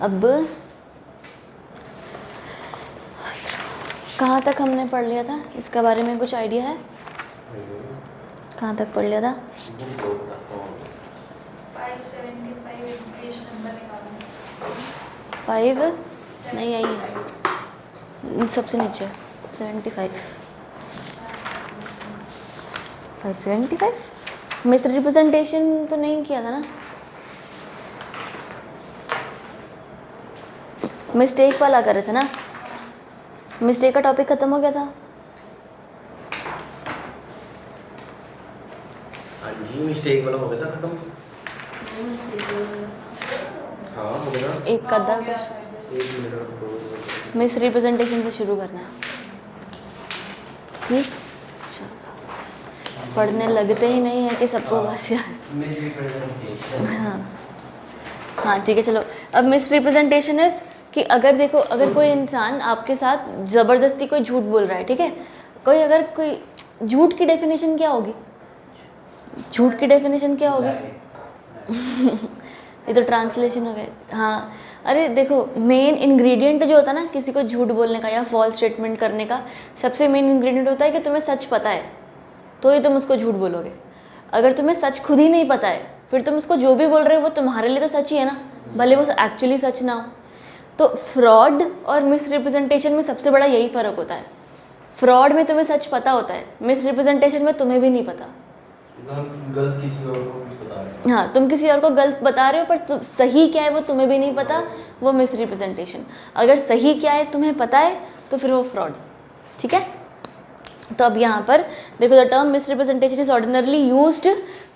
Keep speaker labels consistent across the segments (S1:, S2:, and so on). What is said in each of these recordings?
S1: अब कहाँ तक हमने पढ़ लिया था, इसके बारे में कुछ आइडिया है? कहाँ तक पढ़ लिया था? 5 नहीं आई है, सबसे नीचे 575 मिस रिप्रेजेंटेशन तो नहीं किया था ना? मिस्टेक वाला कर रहे थे ना? मिस्टेक का टॉपिक ख़त्म हो गया था।
S2: हाँ जी, मिस्टेक वाला हो गया था खत्म। हाँ हो गया।
S1: एक कदा कुछ मिस रिप्रेजेंटेशन से शुरू करना है। ठीक, पढ़ने लगते ही नहीं है कि सबको बस यार। हाँ ठीक है, चलो। अब मिस रिप्रेजेंटेशन इज कि अगर देखो, अगर कोई इंसान आपके साथ ज़बरदस्ती कोई झूठ बोल रहा है, ठीक है, कोई झूठ की डेफिनेशन क्या होगी? झूठ की डेफिनेशन क्या होगी? ये तो ट्रांसलेशन हो गया। हाँ, अरे देखो, मेन इंग्रेडिएंट जो होता है ना किसी को झूठ बोलने का या फॉल्स स्टेटमेंट करने का, सबसे मेन इंग्रेडिएंट होता है कि तुम्हें सच पता है, तो ही तुम उसको झूठ बोलोगे। अगर तुम्हें सच खुद ही नहीं पता है, फिर तुम उसको जो भी बोल रहे हो वो तुम्हारे लिए तो सच ही है ना, भले वो एक्चुअली सच ना हो। तो फ्रॉड और मिस रिप्रेजेंटेशन में सबसे बड़ा यही फ़र्क होता है। फ्रॉड में तुम्हें सच पता होता है, मिस रिप्रेजेंटेशन में तुम्हें भी नहीं पता।
S2: गलत किसी और को कुछ बता रहे हो।
S1: हाँ, तुम किसी और को गलत बता रहे हो, पर सही क्या है वो तुम्हें भी नहीं पता, वो मिस रिप्रेजेंटेशन। अगर सही क्या है तुम्हें पता है तो फिर वो फ्रॉड। ठीक है, तो अब यहाँ पर देखो, the term misrepresentation is ordinarily used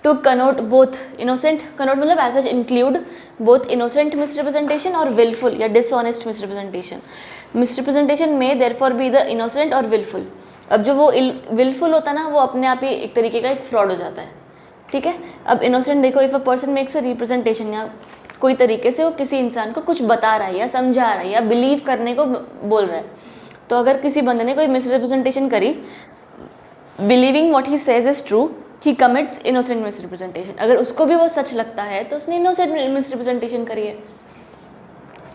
S1: to connote both innocent, connote मतलब as such include both innocent misrepresentation और विलफुल या dishonest misrepresentation. Misrepresentation में देयरफॉर बी द इनोसेंट और विलफुल। अब जो वो विलफुल होता है ना, वो अपने आप ही एक तरीके का एक फ्रॉड हो जाता है। ठीक है, अब इनोसेंट देखो, if a person makes a representation, या कोई तरीके से वो किसी इंसान को कुछ बता रहा है या समझा रहा है या बिलीव करने को बोल रहा है, तो अगर किसी बंदे ने कोई मिस रिप्रेजेंटेशन करी, believing what he says is true, he commits innocent miss representation. अगर उसको भी वो सच लगता है तो उसने इनोसेंट मिस रिप्रेजेंटेशन करी है,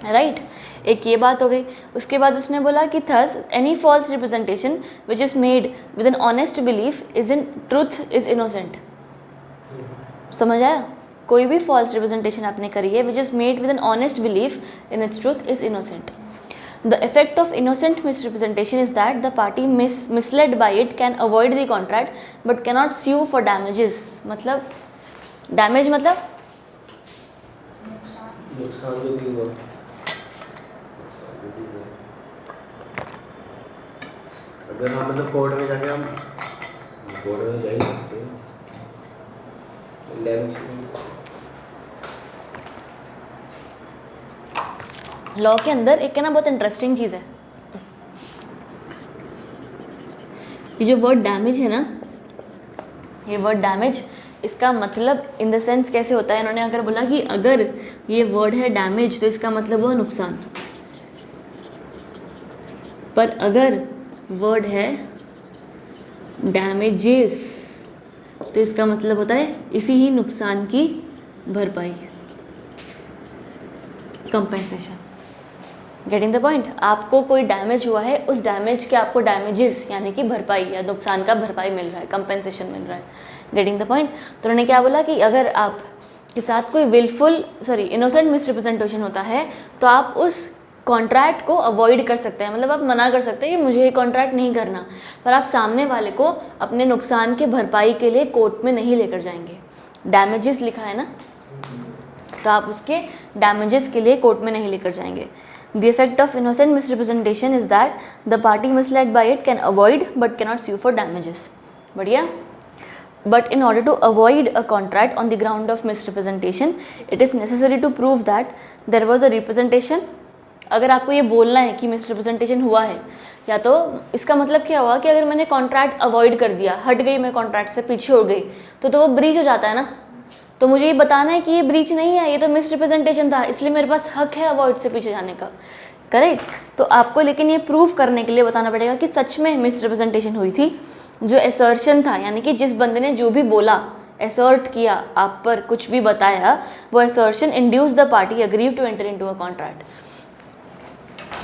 S1: राइट। एक ये बात हो गई। उसके बाद उसने बोला कि thus any false representation which is made with an honest belief is in truth is innocent. समझ आया? कोई भी फॉल्स रिप्रेजेंटेशन आपने करी है which is made with an honest belief in its truth is innocent. The effect of innocent misrepresentation is that the party misled by it can avoid the contract but cannot sue for damages. मतलब damage मतलब
S2: नुकसान जो भी हुआ। अगर हम मतलब court में जाके हम कोर्ट में जा ही सकते हैं।
S1: लॉ के अंदर एक है ना बहुत इंटरेस्टिंग चीज़ है, ये जो वर्ड डैमेज है ना, ये वर्ड डैमेज, इसका मतलब इन द सेंस कैसे होता है, इन्होंने अगर बोला कि अगर ये वर्ड है डैमेज तो इसका मतलब हुआ नुकसान, पर अगर वर्ड है डैमेजेस तो इसका मतलब होता है इसी ही नुकसान की भरपाई, कंपेंसेशन। Getting the point? आपको कोई डैमेज हुआ है, उस डैमेज के आपको डैमेजेस यानी कि भरपाई या नुकसान का भरपाई मिल रहा है, कंपेंसेशन मिल रहा है। Getting the point? तो उन्होंने क्या बोला कि अगर आप के साथ कोई इनोसेंट मिसरिप्रेजेंटेशन होता है तो आप उस कॉन्ट्रैक्ट को अवॉइड कर सकते हैं, मतलब आप मना कर सकते हैं कि मुझे ये कॉन्ट्रैक्ट नहीं करना, पर आप सामने वाले को अपने नुकसान के भरपाई के लिए कोर्ट में नहीं लेकर जाएंगे। डैमेजेस लिखा है ना, तो आप उसके डैमेजेस के लिए कोर्ट में नहीं लेकर जाएंगे। The effect of innocent misrepresentation is that the party misled by it can avoid but cannot sue for damages. बढ़िया? But in order to avoid a contract on the ground of misrepresentation, it is necessary to prove that there was a representation. अगर आपको ये बोलना है कि misrepresentation हुआ है, या तो इसका मतलब क्या हुआ कि अगर मैंने कॉन्ट्रैक्ट अवॉइड कर दिया, हट गई मैं कॉन्ट्रैक्ट से, पीछे हो गई, तो वो ब्रीच हो जाता है ना। तो मुझे ये बताना है कि ये ब्रीच नहीं है, ये तो मिसरिप्रेजेंटेशन था, इसलिए मेरे पास हक है अवॉइड से पीछे जाने का, करेक्ट। तो आपको लेकिन ये प्रूव करने के लिए बताना पड़ेगा कि सच में मिसरिप्रेजेंटेशन हुई थी। जो असर्शन था, यानी कि जिस बंदे ने जो भी बोला असर्ट किया, आप पर कुछ भी बताया, वो assertion induce the party agree to enter into a contract.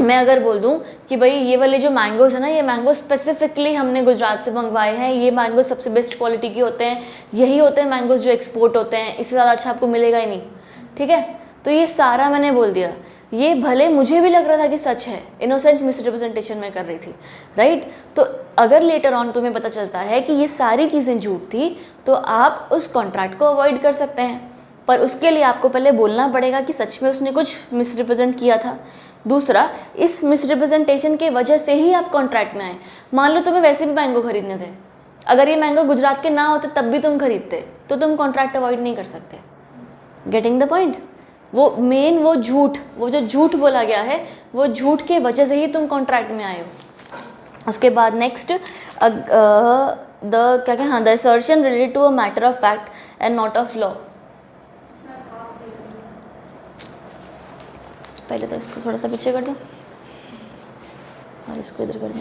S1: मैं अगर बोल दूं कि भाई ये वाले जो मैंगोज़ है ना, ये मैंगो स्पेसिफिकली हमने गुजरात से मंगवाए हैं, ये मैंगो सबसे बेस्ट क्वालिटी के होते हैं, यही होते हैं मैंगोज़ जो एक्सपोर्ट होते हैं, इससे ज़्यादा अच्छा आपको मिलेगा ही नहीं, ठीक है। तो ये सारा मैंने बोल दिया, ये भले मुझे भी लग रहा था कि सच है, इनोसेंट मिसरिप्रेजेंटेशन मैं कर रही थी, राइट। तो अगर लेटर ऑन तुम्हें पता चलता है कि ये सारी चीज़ें झूठ थी, तो आप उस कॉन्ट्रैक्ट को अवॉइड कर सकते हैं, पर उसके लिए आपको पहले बोलना पड़ेगा कि सच में उसने कुछ मिसरिप्रेजेंट किया था। दूसरा, इस मिसरिप्रेजेंटेशन की वजह से ही आप कॉन्ट्रैक्ट में आए। मान लो तुम्हें वैसे भी मैंगो खरीदने थे, अगर ये मैंगो गुजरात के ना होते तब भी तुम खरीदते, तो तुम कॉन्ट्रैक्ट अवॉइड नहीं कर सकते। Getting the point. वो मेन वो झूठ, वो जो झूठ बोला गया है, वो झूठ के वजह से ही तुम कॉन्ट्रैक्ट में आए हो। उसके बाद नेक्स्ट द क्या क्या, हाँ, the assertion related to a matter of fact and not of law. पहले तो इसको थोड़ा सा पीछे कर दो और इसको इधर कर दो,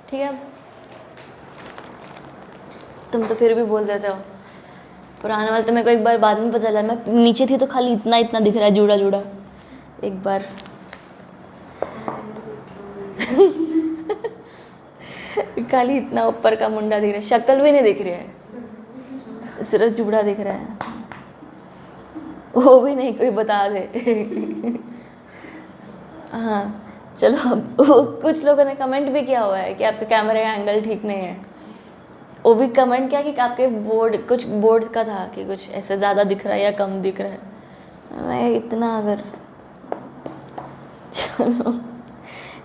S1: ठीक है। तुम तो फिर भी बोल देते हो, पुराने वाले तो मेरे को एक बार बाद में पता चला, मैं नीचे थी तो खाली इतना इतना दिख रहा है, जुड़ा जुड़ा। एक बार खाली इतना ऊपर का मुंडा दिख रहा है, शक्ल भी नहीं दिख रही है, सिर्फ जुड़ा दिख रहा है, वो भी नहीं कोई बता दे। हाँ चलो, अब कुछ लोगों ने कमेंट भी किया हुआ है कि आपका कैमरे का एंगल ठीक नहीं है। वो भी कमेंट किया कि आपके बोर्ड, कुछ बोर्ड का था कि कुछ ऐसे ज़्यादा दिख रहा है या कम दिख रहा है। मैं इतना अगर चलो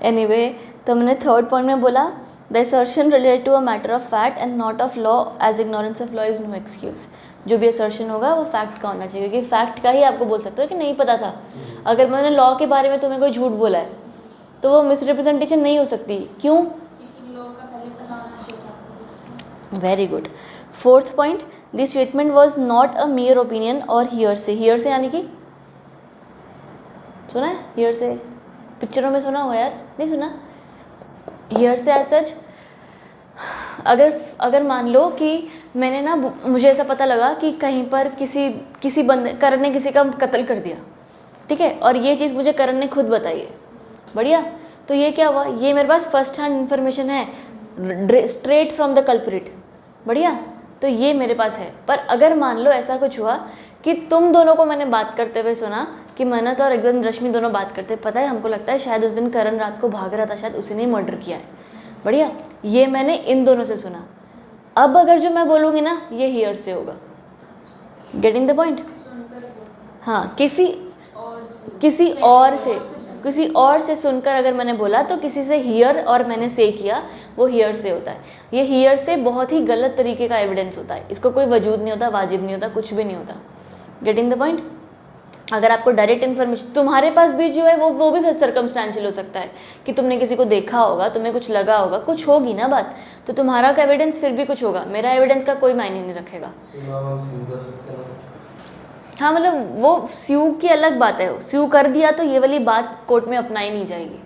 S1: एनीवे, तो मैंने थर्ड पॉइंट में बोला the assertion related to a matter of fact and not of law as ignorance of law is no excuse. जो भी असर्शन होगा वो फैक्ट का होना चाहिए, क्योंकि फैक्ट का ही आपको बोल सकते हो कि नहीं पता था। अगर मैंने लॉ के बारे में तुम्हें कोई झूठ बोला है तो वो मिसरिप्रेजेंटेशन नहीं हो सकती। क्यों? Very good. Fourth point, the statement was not a mere opinion और हियर से। हियर से यानी कि सुना है? हियर से पिक्चरों में सुना हो यार, नहीं सुना? हियर से एज सच, अगर मान लो कि मैंने ना, मुझे ऐसा पता लगा कि कहीं पर किसी बंदे, करण ने किसी का कत्ल कर दिया, ठीक है, और ये चीज़ मुझे करण ने खुद बताई है, बढ़िया। तो ये क्या हुआ, ये मेरे पास फर्स्ट हैंड इन्फॉर्मेशन है, स्ट्रेट फ्रॉम द कल्प्रिट, बढ़िया। तो ये मेरे पास है। पर अगर मान लो ऐसा कुछ हुआ कि तुम दोनों को मैंने बात करते हुए सुना कि मेहनत और एकदम रश्मि दोनों बात करते, पता है हमको लगता है शायद उस दिन करण रात को भाग रहा था, शायद उसी ने मर्डर किया है, बढ़िया। ये मैंने इन दोनों से सुना। अब अगर जो मैं बोलूँगी ना, ये हियर से होगा। Getting the point? हाँ, किसी और से सुनकर अगर मैंने बोला तो किसी से हियर और मैंने से किया, वो हियर से होता है। ये हियर से बहुत ही गलत तरीके का एविडेंस होता है, इसको कोई वजूद नहीं होता, वाजिब नहीं होता, कुछ भी नहीं होता। Getting the point? अगर आपको डायरेक्ट इन्फॉर्मेशन तुम्हारे पास भी जो है वो भी फिर सर्कमस्टेंशियल हो सकता है कि तुमने किसी को देखा होगा, तुम्हें कुछ लगा होगा, कुछ होगी ना बात, तो तुम्हारा का एविडेंस फिर भी कुछ होगा, मेरा एविडेंस का कोई मायने नहीं रखेगा। हाँ, मतलब वो स्यू की अलग बात है, स्यू कर दिया तो ये वाली बात कोर्ट में अपनाई नहीं जाएगी,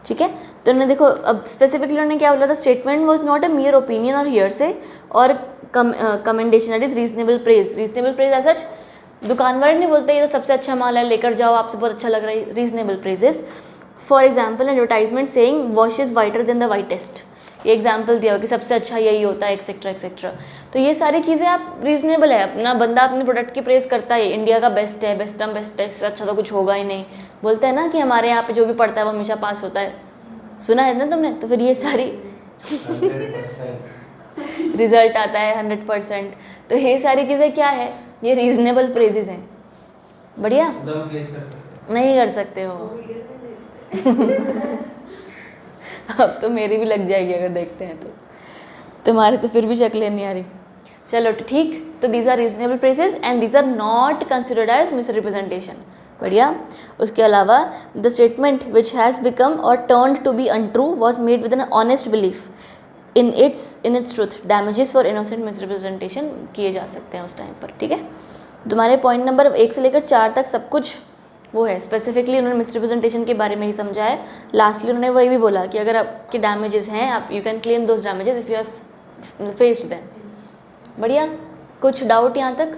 S1: ठीक है। तो उन्होंने देखो, अब स्पेसिफिकली उन्होंने क्या बोला था, statement was not a mere opinion और हियर से और commendation, that is reasonable praise. Reasonable praise as such दुकान वाले नहीं बोलते ये तो सबसे अच्छा माल है, लेकर जाओ, आपसे बहुत अच्छा लग रहा है, reasonable praises. For example advertisement saying wash is whiter than the whitest, ये एग्जाम्पल दिया हो कि सबसे अच्छा यही होता है, एक्सेट्रा एक्सेट्रा। तो ये सारी चीज़ें आप रीजनेबल है, अपना बंदा अपने प्रोडक्ट की प्रेस करता है, इंडिया का बेस्ट है, बेस्टम बेस्ट है, इससे अच्छा तो कुछ होगा ही नहीं। बोलते हैं ना कि हमारे यहाँ पे जो भी पढ़ता है वो हमेशा पास होता है, सुना है ना तुमने? तो फिर ये सारी रिजल्ट आता है 100%। तो ये सारी चीज़ें क्या है, ये रीजनेबल प्रेजेस हैं, बढ़िया। नहीं कर सकते हो। अब तो मेरी भी लग जाएगी अगर देखते हैं तो, तुम्हारी तो फिर भी शक्लें नहीं आ रही। चलो ठीक, तो these are reasonable praises and these are not considered as misrepresentation, बढ़िया। उसके अलावा the statement which has become और turned to be untrue was made with an honest belief in its truth, damages for innocent misrepresentation किए जा सकते हैं उस time पर, ठीक है। तुम्हारे पॉइंट नंबर 1 से लेकर 4 तक सब कुछ वो है, स्पेसिफिकली उन्होंने मिसरिप्रेजेंटेशन के बारे में ही समझा है। लास्टली उन्होंने वही भी बोला कि अगर आपके डैमेजेस हैं, आप you can claim those damages if you have faced them, बढ़िया, कुछ डाउट यहाँ तक?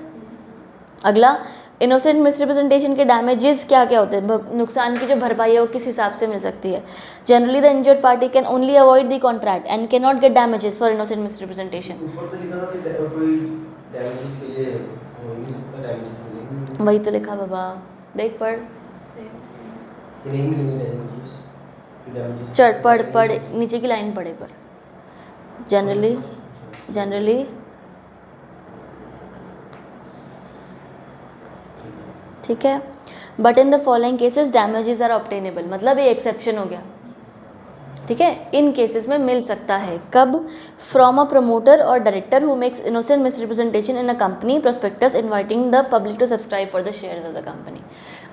S1: अगला, इनोसेंट मिसरिप्रेजेंटेशन के डैमेजेस क्या क्या होते हैं, नुकसान की जो भरपाई है वो किस हिसाब से मिल सकती है? Generally the injured party can only avoid the contract and can not gate damages for innocent misrepresentation.
S2: ऊपर तो लिखा था कि कोई डैमेजेस के लिए हो नहीं सकता, डैमेजेस मिलेंगे।
S1: वही तो लिखा बाबा, देख पढ़,
S2: कि नहीं मिलेंगे डैमेजेस, कि डैमेजेस
S1: चढ़ पढ़ पढ़, नीचे की लाइन पढ़ एक बार। जनरली ठीक है, but in the following cases damages are obtainable, मतलब ये एक्सेप्शन हो गया, ठीक है, इन केसेस में मिल सकता है। कब? फ्रॉम अ प्रमोटर और director who makes innocent misrepresentation in a company prospectus inviting the public to subscribe for the shares of the company.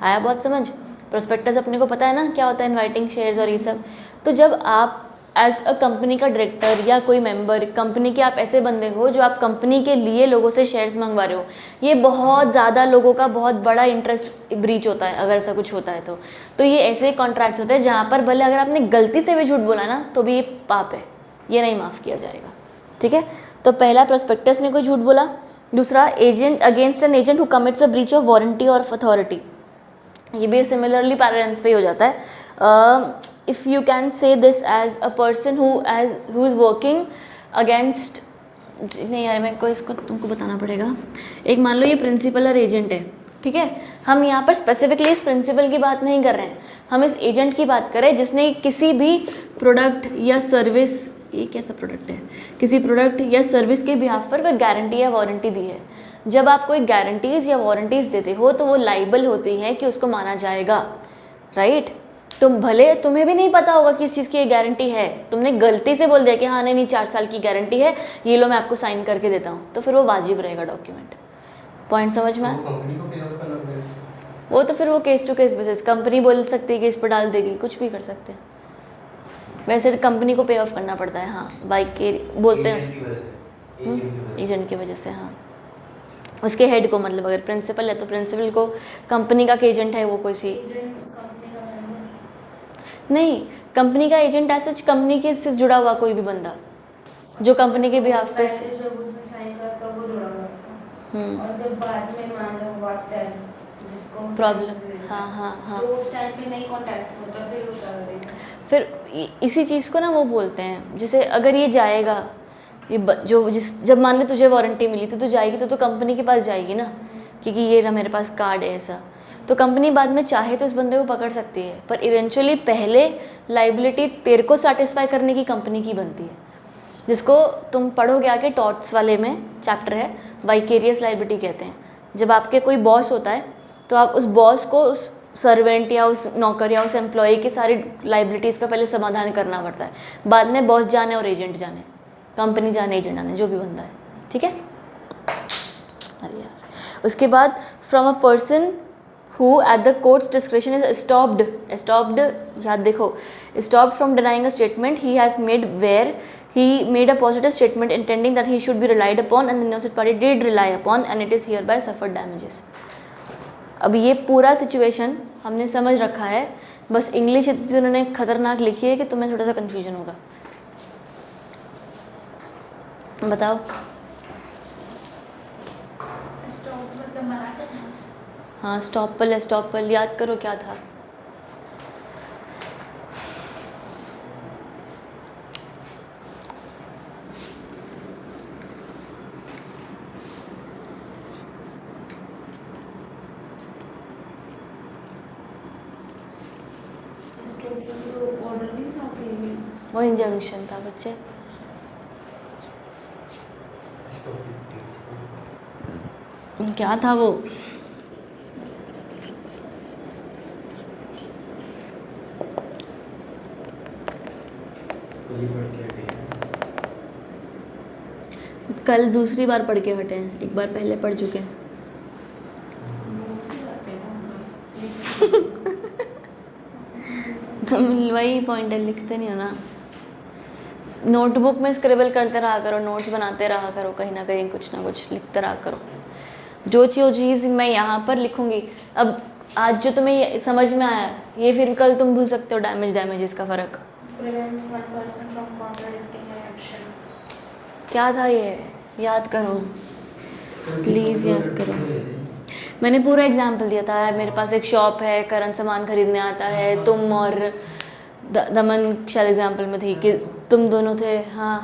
S1: आया बहुत समझ? प्रोस्पेक्टस अपने को पता है ना क्या होता है, इनवाइटिंग शेयर्स और ये सब। तो जब आप एज अ कंपनी का डायरेक्टर या कोई मेंबर, कंपनी के आप ऐसे बंदे हो जो आप कंपनी के लिए लोगों से शेयर्स मंगवा रहे हो, ये बहुत ज़्यादा लोगों का बहुत बड़ा इंटरेस्ट ब्रीच होता है अगर ऐसा कुछ होता है तो ये ऐसे कॉन्ट्रैक्ट्स होते हैं जहाँ पर भले अगर आपने गलती से भी झूठ बोला ना तो भी ये पाप है, ये नहीं माफ़ किया जाएगा, ठीक है। तो पहला, प्रोस्पेक्टस में कोई झूठ बोला। दूसरा, agent against an agent who commits a breach of warranty और अथॉरिटी, ये भी सिमिलरली पैरेंट्स पे ही हो जाता है। If you can say this as a person who is working against, नहीं यार मेरे को इसको तुमको बताना पड़ेगा। एक मान लो ये प्रिंसिपल और एजेंट है, ठीक है, हम यहाँ पर स्पेसिफिकली इस प्रिंसिपल की बात नहीं कर रहे हैं, हम इस एजेंट की बात कर रहे हैं जिसने किसी भी प्रोडक्ट या सर्विस, ये कैसा प्रोडक्ट है, किसी प्रोडक्ट या सर्विस के बिहाफ पर कोई गारंटी या वारंटी दी है। जब आप कोई गारंटीज़ या वारंटीज़ देते हो तो वो लाइबल होती हैं कि उसको माना जाएगा, राइट। तुम भले तुम्हें भी नहीं पता होगा कि इस चीज़ की गारंटी है, तुमने गलती से बोल दिया कि हाँ नहीं 4 साल की गारंटी है, ये लो मैं आपको साइन करके देता हूँ, तो फिर वो वाजिब रहेगा डॉक्यूमेंट। पॉइंट समझ में आया?
S2: कंपनी को पे ऑफ करना पड़ेगा।
S1: वो तो फिर वो case to case basis, company बोल सकती है कि इस पर डाल देगी, कुछ भी कर सकते हैं। वैसे कंपनी को पे ऑफ करना पड़ता है, हाँ, बाइक के बोलते हैं एजेंट की वजह से, हाँ, उसके हेड को, मतलब अगर प्रिंसिपल है तो प्रिंसिपल को, कंपनी का एजेंट है वो कोई सी नहीं, कंपनी का एजेंट ऐसा कंपनी के से जुड़ा हुआ कोई भी बंदा जो कंपनी के बिहाफ पे प्रॉब्लम, हाँ हाँ हाँ,
S3: तो उस टाइम पे नहीं कांटेक्ट होता, फिर उसका
S1: फिर इसी चीज़ को ना वो बोलते हैं, जैसे अगर ये जाएगा, ये जब मान ले तुझे वारंटी मिली तो तू जाएगी तो कंपनी के पास जाएगी ना, क्योंकि ये ना मेरे पास कार्ड है ऐसा, तो कंपनी बाद में चाहे तो इस बंदे को पकड़ सकती है, पर इवेंचुअली पहले लाइबिलिटी तेरे को सेटिस्फाई करने की कंपनी की बनती है, जिसको तुम पढ़ोगे आके टॉर्ट्स वाले में चैप्टर है, वाइकेरियस लाइबिलिटी कहते हैं। जब आपके कोई बॉस होता है तो आप उस बॉस को उस सर्वेंट या उस नौकर या उस एम्प्लॉय की सारी लाइबिलिटीज़ का पहले समाधान करना पड़ता है, बाद में बॉस जाने और एजेंट जाने, कंपनी जाने एजेंट जाने, जो भी बंदा है, ठीक है। अरे यार, उसके बाद from a person who at the court's discretion is stopped याद देखो, stopped from denying a statement he has made where he made a positive statement intending that he should be relied upon and the innocent party did rely upon and it is hereby suffered damages। अब ये पूरा situation हमने समझ रखा है, बस English इतनी उन्होंने खतरनाक लिखी है कि तुम्हें थोड़ा सा कन्फ्यूजन होगा। बताओ।
S3: स्टॉप मतलब मना करना।
S1: हाँ, स्टॉपल याद करो क्या था।
S3: ऑर्डर नहीं था कि
S1: वो इंजंक्शन था बच्चे। क्या था वो? कल दूसरी बार पढ़ के हटे हैं, एक बार पहले पढ़ चुके हैं। तुम वही पॉइंट है, लिखते नहीं हो ना। नोटबुक में स्क्रिबल करते रहा करो, नोट्स बनाते रहा करो, कहीं ना कहीं कुछ ना कुछ लिखते रहा करो। जो चीज़ मैं यहाँ पर लिखूँगी, अब आज जो तुम्हें ये समझ में आया, ये फिर कल तुम भूल सकते हो। डैमेजेस का फ़र्क
S3: prevents one person from contradicting an action।
S1: क्या था ये? याद करो, प्लीज़ याद करो। मैंने पूरा एग्जाम्पल दिया था। मेरे पास एक शॉप है, करण सामान खरीदने आता है, तुम और दमन शायद एग्जाम्पल में थी कि तुम दोनों थे। हाँ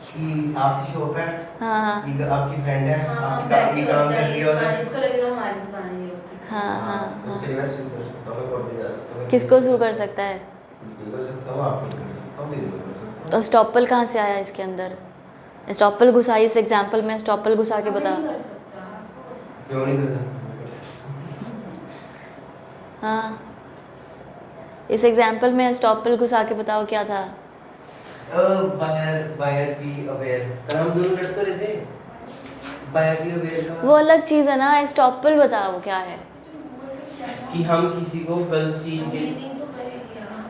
S4: कि आपकी शॉप है,
S1: हाँ
S4: ये आपकी फ्रेंड है,
S3: हाँ,
S4: आपकी ये काम कर रही है उधर।
S3: इसको लगेगा हमारी दुकान है ये।
S1: हाँ हाँ
S2: उसके लिए मैं सू कर सकता हूँ, मैं कोर्ट में जा सकता हूँ।
S1: किसको सू कर सकता है?
S2: ये कर सकता हूँ, आप कर सकता हूँ, दिन कर सकता हूँ।
S1: तो स्टॉपल कहाँ से आया इसके अंदर? स्टॉपल घुसा, इस एग्जाम्पल में स्टॉपल घुसा के बता।
S3: नहीं कर सकता, आपको कर सकता।
S2: क्यों नहीं कर सकता? मैं कर सकता हूँ।
S1: हाँ, इस एग्जाम्पल में स्टॉपल घुसा के बताओ क्या था।
S4: बायर भी अवेयर, पर हम दोनों लड़ तो रहे थे। बायर भी अवेयर का
S1: वो अलग चीज़ है ना, स्टॉपल बताओ क्या है।
S4: कि हम किसी को गलत चीज के,
S3: मीनिंग तो करेगी हाँ,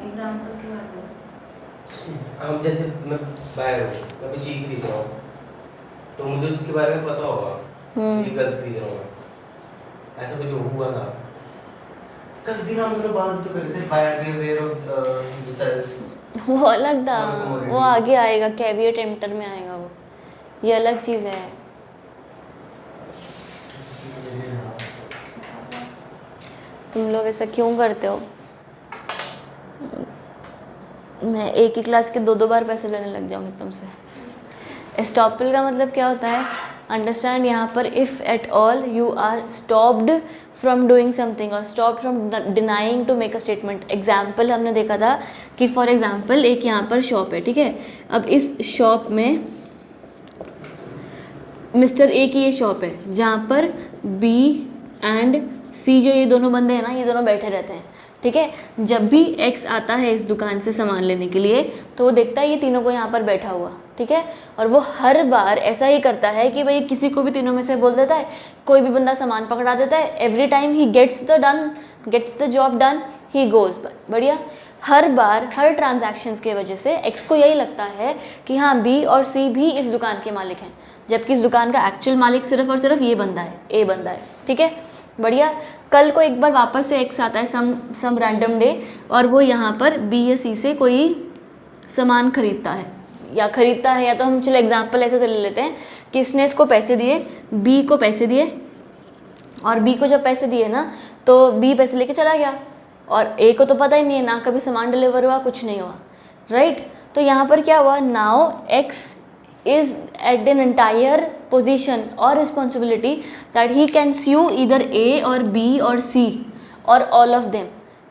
S3: एग्जाम्पल की बात करो।
S4: हम जैसे मैं बायर हूँ, मैं कोई चीज खरीद रहा हूँ, तो मुझे उसके बारे में पता होगा ये गलत खरीद रहा हूँ मैं। ऐसा कुछ हुआ था कल दिन, हम दोनों बात तो कर रहे थे बायर भी अवेयर ऑफ सेल्फ।
S1: वो अलग था, वो आगे आएगा, कैवियर टेम्पटर में आएगा वो, ये अलग चीज़ है। तुम लोग ऐसा क्यों करते हो? मैं एक ही क्लास के 2-2 बार पैसे लेने लग जाऊंगी तुमसे। स्टॉपल का मतलब क्या होता है? अंडरस्टैंड, यहाँ पर if at all you are stopped from doing something और stopped from denying to make a statement. Example हमने देखा था कि फॉर एग्जाम्पल एक यहाँ पर शॉप है, ठीक है। अब इस शॉप में मिस्टर ए की ये शॉप है जहाँ पर बी एंड सी जो ये दोनों बंदे हैं ना, ये दोनों बैठे रहते हैं, ठीक है। जब भी एक्स आता है इस दुकान से सामान लेने के लिए तो वो देखता है ये तीनों को यहाँ पर बैठा हुआ, ठीक है। और वो हर बार ऐसा ही करता है कि भाई किसी को भी तीनों में से बोल देता है, कोई भी बंदा सामान पकड़ा देता है। Every time he gets the job done, he goes. बढ़िया, हर बार हर ट्रांजैक्शंस के वजह से एक्स को यही लगता है कि हाँ बी और सी भी इस दुकान के मालिक हैं, जबकि इस दुकान का एक्चुअल मालिक सिर्फ और सिर्फ ये बंदा है, ए बंदा है, ठीक है। बढ़िया, कल को एक बार वापस से एक्स आता है सम रैंडम डे और वो यहाँ पर बी या सी से कोई सामान खरीदता है या तो हम चलो एग्जांपल ऐसे तो ले लेते हैं कि इसने इसको पैसे दिए, बी को पैसे दिए, और बी को जब पैसे दिए ना तो बी पैसे लेके चला गया और ए को तो पता ही नहीं है, ना कभी सामान डिलीवर हुआ, कुछ नहीं हुआ, राइट। तो यहाँ पर क्या हुआ, now x is at an entire position or responsibility that he can sue either A or B or C or all of them।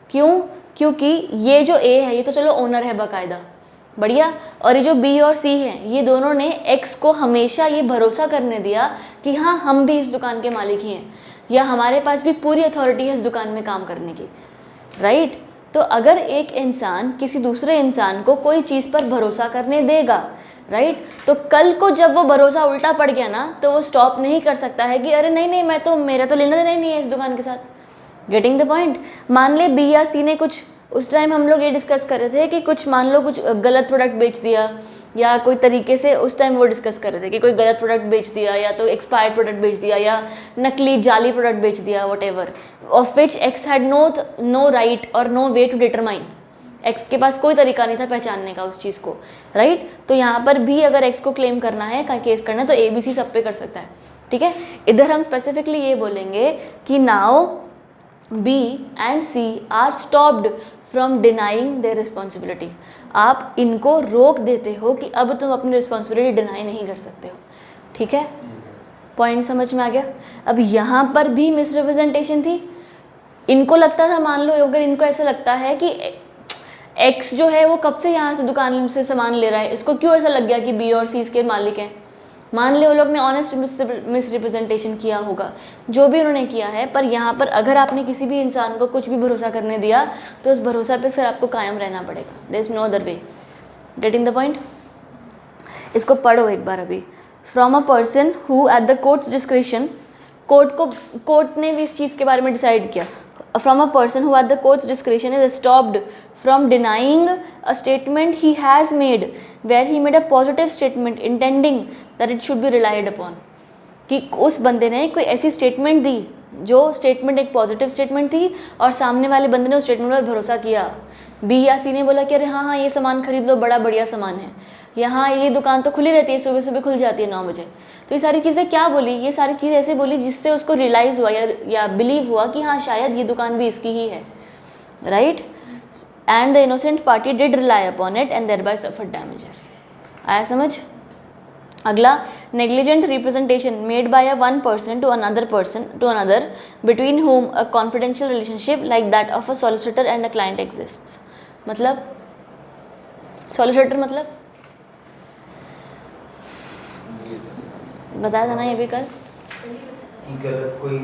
S1: क्यों? क्योंकि ये जो A है ये तो चलो ओनर है बाकायदा, बढ़िया, और ये जो B और C हैं ये दोनों ने X को हमेशा ये भरोसा करने दिया कि हाँ हम भी इस दुकान के मालिक ही हैं, या हमारे पास भी पूरी अथॉरिटी है इस दुकान में काम करने की, राइट। तो अगर एक इंसान किसी दूसरे इंसान को कोई चीज़ पर भरोसा करने देगा, राइट, तो कल को जब वो भरोसा उल्टा पड़ गया ना तो वो स्टॉप नहीं कर सकता है कि अरे नहीं मेरा तो लेना देना ही नहीं है इस दुकान के साथ। Getting the point. मान ले बी या सी ने कुछ, उस टाइम हम लोग ये डिस्कस कर रहे थे कि कुछ मान लो कुछ गलत प्रोडक्ट बेच दिया, या कोई तरीके से उस टाइम वो डिस्कस कर रहे थे कि कोई गलत प्रोडक्ट बेच दिया या तो एक्सपायर्ड प्रोडक्ट बेच दिया या नकली जाली प्रोडक्ट बेच दिया, whatever, of which X had no right और no way to determine. X के पास कोई तरीका नहीं था पहचानने का उस चीज़ को, राइट। तो यहाँ पर भी अगर एक्स को क्लेम करना है, का केस करना है, तो ए बी सी सब पे कर सकता है, ठीक है। इधर हम स्पेसिफिकली ये बोलेंगे कि now B and C are stopped from denying their responsibility. आप इनको रोक देते हो कि अब तुम अपनी रिस्पॉन्सिबिलिटी डिनाई नहीं कर सकते हो, ठीक है। पॉइंट समझ में आ गया। अब यहाँ पर भी मिसरिप्रेजेंटेशन थी। इनको लगता था, मान लो अगर इनको ऐसा लगता है कि एक्स जो है वो कब से यहाँ से दुकान से सामान ले रहा है, इसको क्यों ऐसा लग गया कि बी और सी इसके मालिक हैं। मान ले वो लोग ने ऑनेस्ट मिसरिप्रेजेंटेशन किया होगा, जो भी उन्होंने किया है, पर यहाँ पर अगर आपने किसी भी इंसान को कुछ भी भरोसा करने दिया तो उस भरोसा पे फिर आपको कायम रहना पड़ेगा। There is no other way. Getting the point. इसको पढ़ो एक बार अभी। From a person who at the court's discretion, court ने भी इस चीज़ के बारे में डिसाइड किया, from a person who at the court's discretion is stopped from denying a statement he has made where he made a positive statement intending that it should be relied upon। कि उस बंदे ने कोई ऐसी statement दी जो statement एक positive statement थी और सामने वाले बंदे ने उस स्टेटमेंट पर भरोसा किया। बी या सी ने बोला कि अरे हाँ ये सामान खरीद लो, बड़ा बढ़िया सामान है, यहाँ ये दुकान तो खुली रहती है, सुबह सुबह खुल जाती है 9 बजे। तो ये सारी चीज़ें क्या बोली, ये सारी चीज़ ऐसे बोली जिससे उसको रियलाइज़ हुआ या बिलीव हुआ कि हाँ शायद ये दुकान भी इसकी ही है, right. And the innocent party did rely upon it and thereby suffered damages. आया समझ। अगला, negligent representation made by a one person to another between whom a confidential relationship like that of a solicitor and a client exists. मतलब solicitor मतलब बताया था ना ये भी कल,
S4: कि गलत कोई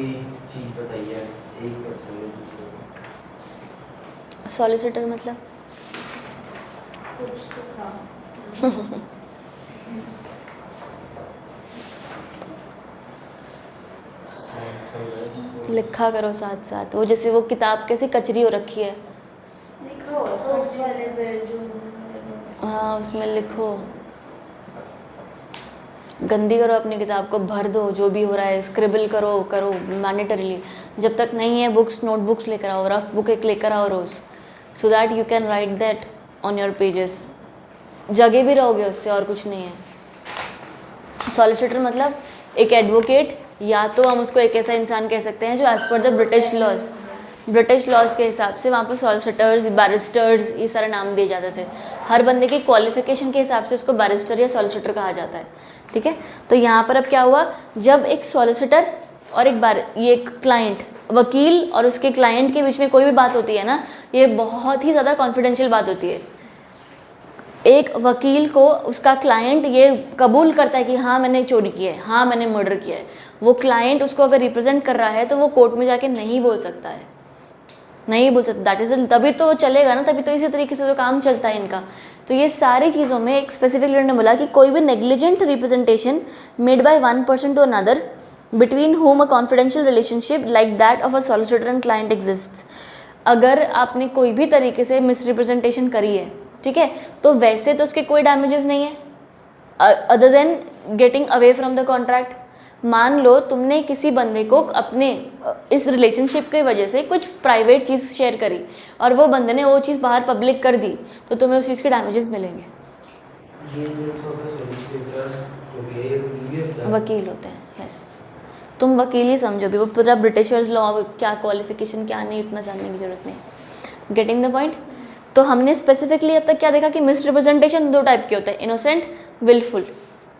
S4: चीज़ बताई है एक पर्सन ने दूसरे को।
S1: सॉलिसिटर मतलब
S3: कुछ तो था।
S1: लिखा करो साथ साथ, वो जैसे वो किताब कैसी कचरी हो रखी है,
S3: लिखा हुआ था उस वाले पे जो।
S1: हाँ उसमें लिखो, गंदी करो अपनी किताब को, भर दो जो भी हो रहा है, स्क्रिबल करो मैंडेटरीली। जब तक नहीं है बुक्स, नोटबुक्स लेकर आओ, रफ बुक एक लेकर आओ रोज़, so that you can write that on your pages. जगे भी रहोगे उससे, और कुछ नहीं है। सॉलिसिटर मतलब एक एडवोकेट, या तो हम उसको एक ऐसा इंसान कह सकते हैं जो as per the British laws के हिसाब से वहाँ पर सॉलिसिटर्स, बैरिस्टर्स, ये सारे नाम दिए जाते थे। हर बंदे की क्वालिफिकेशन के हिसाब से उसको बैरिस्टर या सॉलिसिटर कहा जाता है, ठीक है। तो यहाँ पर अब क्या हुआ, जब एक सॉलिसिटर और एक क्लाइंट, वकील और उसके क्लाइंट के बीच में कोई भी बात होती है ना, ये बहुत ही ज़्यादा कॉन्फिडेंशियल बात होती है। एक वकील को उसका क्लाइंट ये कबूल करता है कि हाँ मैंने चोरी की है, हाँ मैंने मर्डर किया है, वो क्लाइंट उसको अगर रिप्रेजेंट कर रहा है तो वो कोर्ट में जाके नहीं बोल सकता है, नहीं बोल सकता। दैट इज, तभी तो चलेगा ना, तभी तो इसी तरीके से तो काम चलता है इनका। तो ये सारी चीज़ों में एक स्पेसिफिकली उन्होंने बोला कि कोई भी negligent representation made by one person to another between whom a confidential relationship like that of a solicitor and client exists. अगर आपने कोई भी तरीके से मिसरिप्रेजेंटेशन करी है, ठीक है, तो वैसे तो उसके कोई डैमेजेस नहीं है other than getting away from the contract. मान लो तुमने किसी बंदे को अपने इस रिलेशनशिप की वजह से कुछ प्राइवेट चीज़ शेयर करी और वो बंदे ने वो चीज़ बाहर पब्लिक कर दी, तो तुम्हें उस चीज़ के डैमेजेस मिलेंगे। वकील होते हैं, यस। तुम वकील ही समझो भी, वो पूरा ब्रिटिशर्स लॉ, क्या क्वालिफिकेशन क्या नहीं, इतना जानने की जरूरत नहीं। Getting the point. तो हमने स्पेसिफिकली अब तक क्या देखा कि मिसरिप्रेजेंटेशन 2 टाइप के होते हैं, इनोसेंट, विलफुल।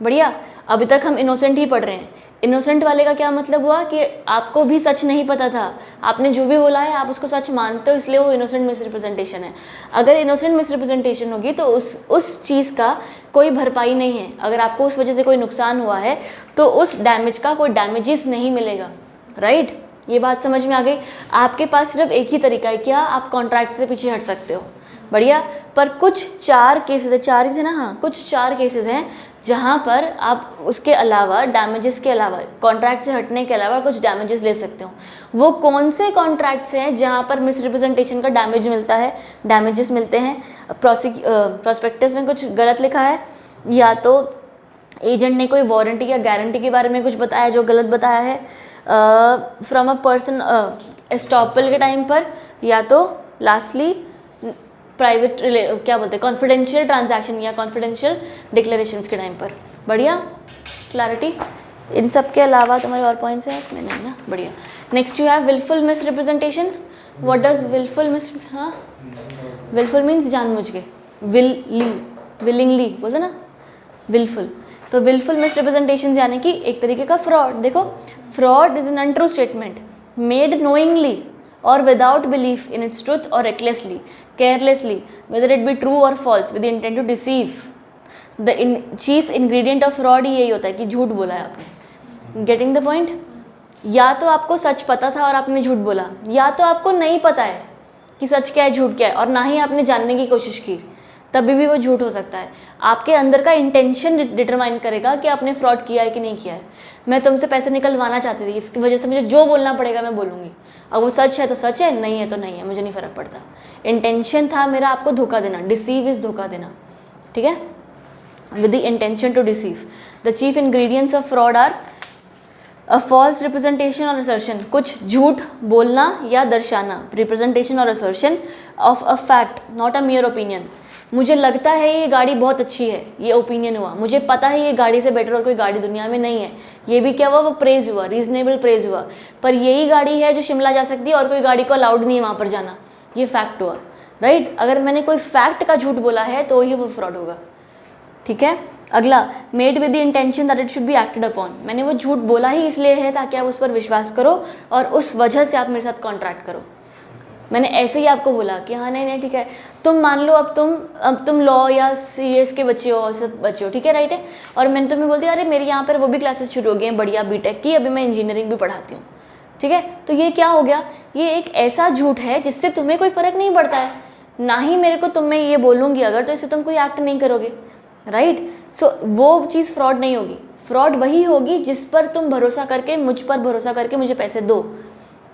S1: बढ़िया, अभी तक हम इनोसेंट ही पढ़ रहे हैं। इनोसेंट वाले का क्या मतलब हुआ कि आपको भी सच नहीं पता था, आपने जो भी बोला है आप उसको सच मानते हो, इसलिए वो इनोसेंट मिसरिप्रेजेंटेशन है। अगर इनोसेंट मिसरिप्रेजेंटेशन होगी तो उस चीज़ का कोई भरपाई नहीं है। अगर आपको उस वजह से कोई नुकसान हुआ है तो उस डैमेज का कोई डैमेजेस नहीं मिलेगा, राइट। ये बात समझ में आ गई। आपके पास सिर्फ एक ही तरीका है, क्या आप कॉन्ट्रैक्ट से पीछे हट सकते हो, बढ़िया। पर कुछ 4 केसेस है, 4 ही थे ना, हाँ, कुछ 4 केसेस हैं जहाँ पर आप उसके अलावा, डैमेजेस के अलावा, कॉन्ट्रैक्ट से हटने के अलावा कुछ डैमेजेस ले सकते हो। वो कौन से कॉन्ट्रैक्ट्स हैं जहाँ पर मिसरिप्रेजेंटेशन का डैमेज मिलता है, डैमेजेस मिलते हैं? प्रोस्पेक्टस में कुछ गलत लिखा है, या तो एजेंट ने कोई वारंटी या गारंटी के बारे में कुछ बताया जो गलत बताया है फ्रॉम अ पर्सन एस्टॉपल के टाइम पर, या तो लास्टली प्राइवेट क्या बोलते हैं, कॉन्फिडेंशियल ट्रांजैक्शन या कॉन्फिडेंशियल डिक्लेरेशंस के टाइम पर। बढ़िया, क्लैरिटी। इन सब के अलावा तुम्हारे और पॉइंट्स हैं इसमें? नहीं ना, बढ़िया। Next you have wilful misrepresentation. What does wilful हाँ, विलफुल मीन्स जानबूझ के, विलिंगली बोलते ना, विलफुल। तो विलफुल मिसरिप्रेजेंटेशन यानी कि एक तरीके का फ्रॉड। देखो, fraud is an untrue statement made knowingly or without belief in its truth or recklessly, carelessly, whether it be true or false, with the intent to deceive. The chief ingredient of fraud यही होता है कि झूठ बोला है आपने। Getting the point? या तो आपको सच पता था और आपने झूठ बोला, या तो आपको नहीं पता है कि सच क्या है झूठ क्या है और ना ही आपने जानने की कोशिश की, तभी भी वो झूठ हो सकता है। आपके अंदर का इंटेंशन डिटरमाइन करेगा कि आपने फ्रॉड किया है कि नहीं किया है। मैं तुमसे पैसे निकलवाना चाहती थी, इसकी वजह से मुझे जो बोलना पड़ेगा मैं बोलूँगी। अब वो सच है तो सच है, नहीं है तो नहीं है, मुझे नहीं फ़र्क पड़ता। इंटेंशन था मेरा आपको धोखा देना, डिसीव इज़ धोखा देना, ठीक है, with the intention to deceive. The chief ingredients of fraud are a false representation और असर्शन, कुछ झूठ बोलना या दर्शाना, रिप्रेजेंटेशन और assertion of a fact, not a mere opinion. मुझे लगता है ये गाड़ी बहुत अच्छी है, ये ओपिनियन हुआ। मुझे पता है ये गाड़ी से बेटर और कोई गाड़ी दुनिया में नहीं है, ये भी क्या हुआ, वो प्रेज हुआ, रीजनेबल प्रेज हुआ। पर यही गाड़ी है जो शिमला जा सकती है और कोई गाड़ी को अलाउड नहीं है वहाँ पर जाना, ये फैक्ट हुआ, राइट। अगर मैंने कोई फैक्ट का झूठ बोला है तो ही वो फ्रॉड होगा, ठीक है। अगला, made with the intention that it should be acted upon. मैंने वो झूठ बोला ही इसलिए है ताकि आप उस पर विश्वास करो और उस वजह से आप मेरे साथ कॉन्ट्रैक्ट करो। मैंने ऐसे ही आपको बोला कि हाँ नहीं ठीक है, तुम मान लो अब तुम लॉ या CS के बच्चे हो, सब बच्चे हो, ठीक है, राइट है। और मैंने तुम्हें बोल दिया अरे मेरे यहाँ पर वो भी क्लासेस शुरू हो गई हैं बढ़िया BTech की, अभी मैं इंजीनियरिंग भी पढ़ाती हूँ, ठीक है। तो ये क्या हो गया, ये एक ऐसा झूठ है जिससे तुम्हें कोई फ़र्क नहीं पड़ता है, ना ही मेरे को तुम्हें ये बोलूँगी अगर, तो इससे तुम कोई एक्ट नहीं करोगे, राइट। सो वो चीज़ फ्रॉड नहीं होगी। फ्रॉड वही होगी जिस पर तुम भरोसा करके, मुझ पर भरोसा करके मुझे पैसे दो,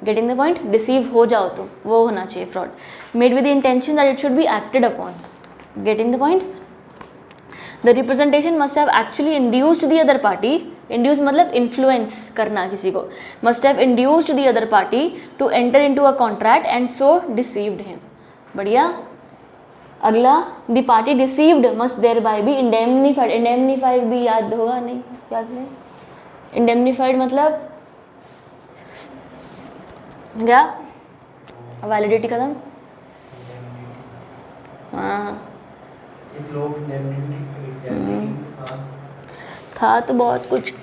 S1: गेटिंग द पॉइंट, डिसीव हो जाओ तो वो होना चाहिए fraud. Made with the intention that it should be acted upon, getting the point. The representation must have actually induced the other party, induce मतलब इन्फ्लुएंस करना किसी को, must have induced the other party to enter into a contract and so deceived him. बढ़िया। अगला, the party deceived must thereby be indemnified. Indemnified भी याद होगा, नहीं याद नहीं, इंडेमनीफाइड मतलब क्या, वैलिडिटी खत्म, हाँ
S4: एक लॉ ऑफ इंडेमनिटी
S1: था तो बहुत कुछ।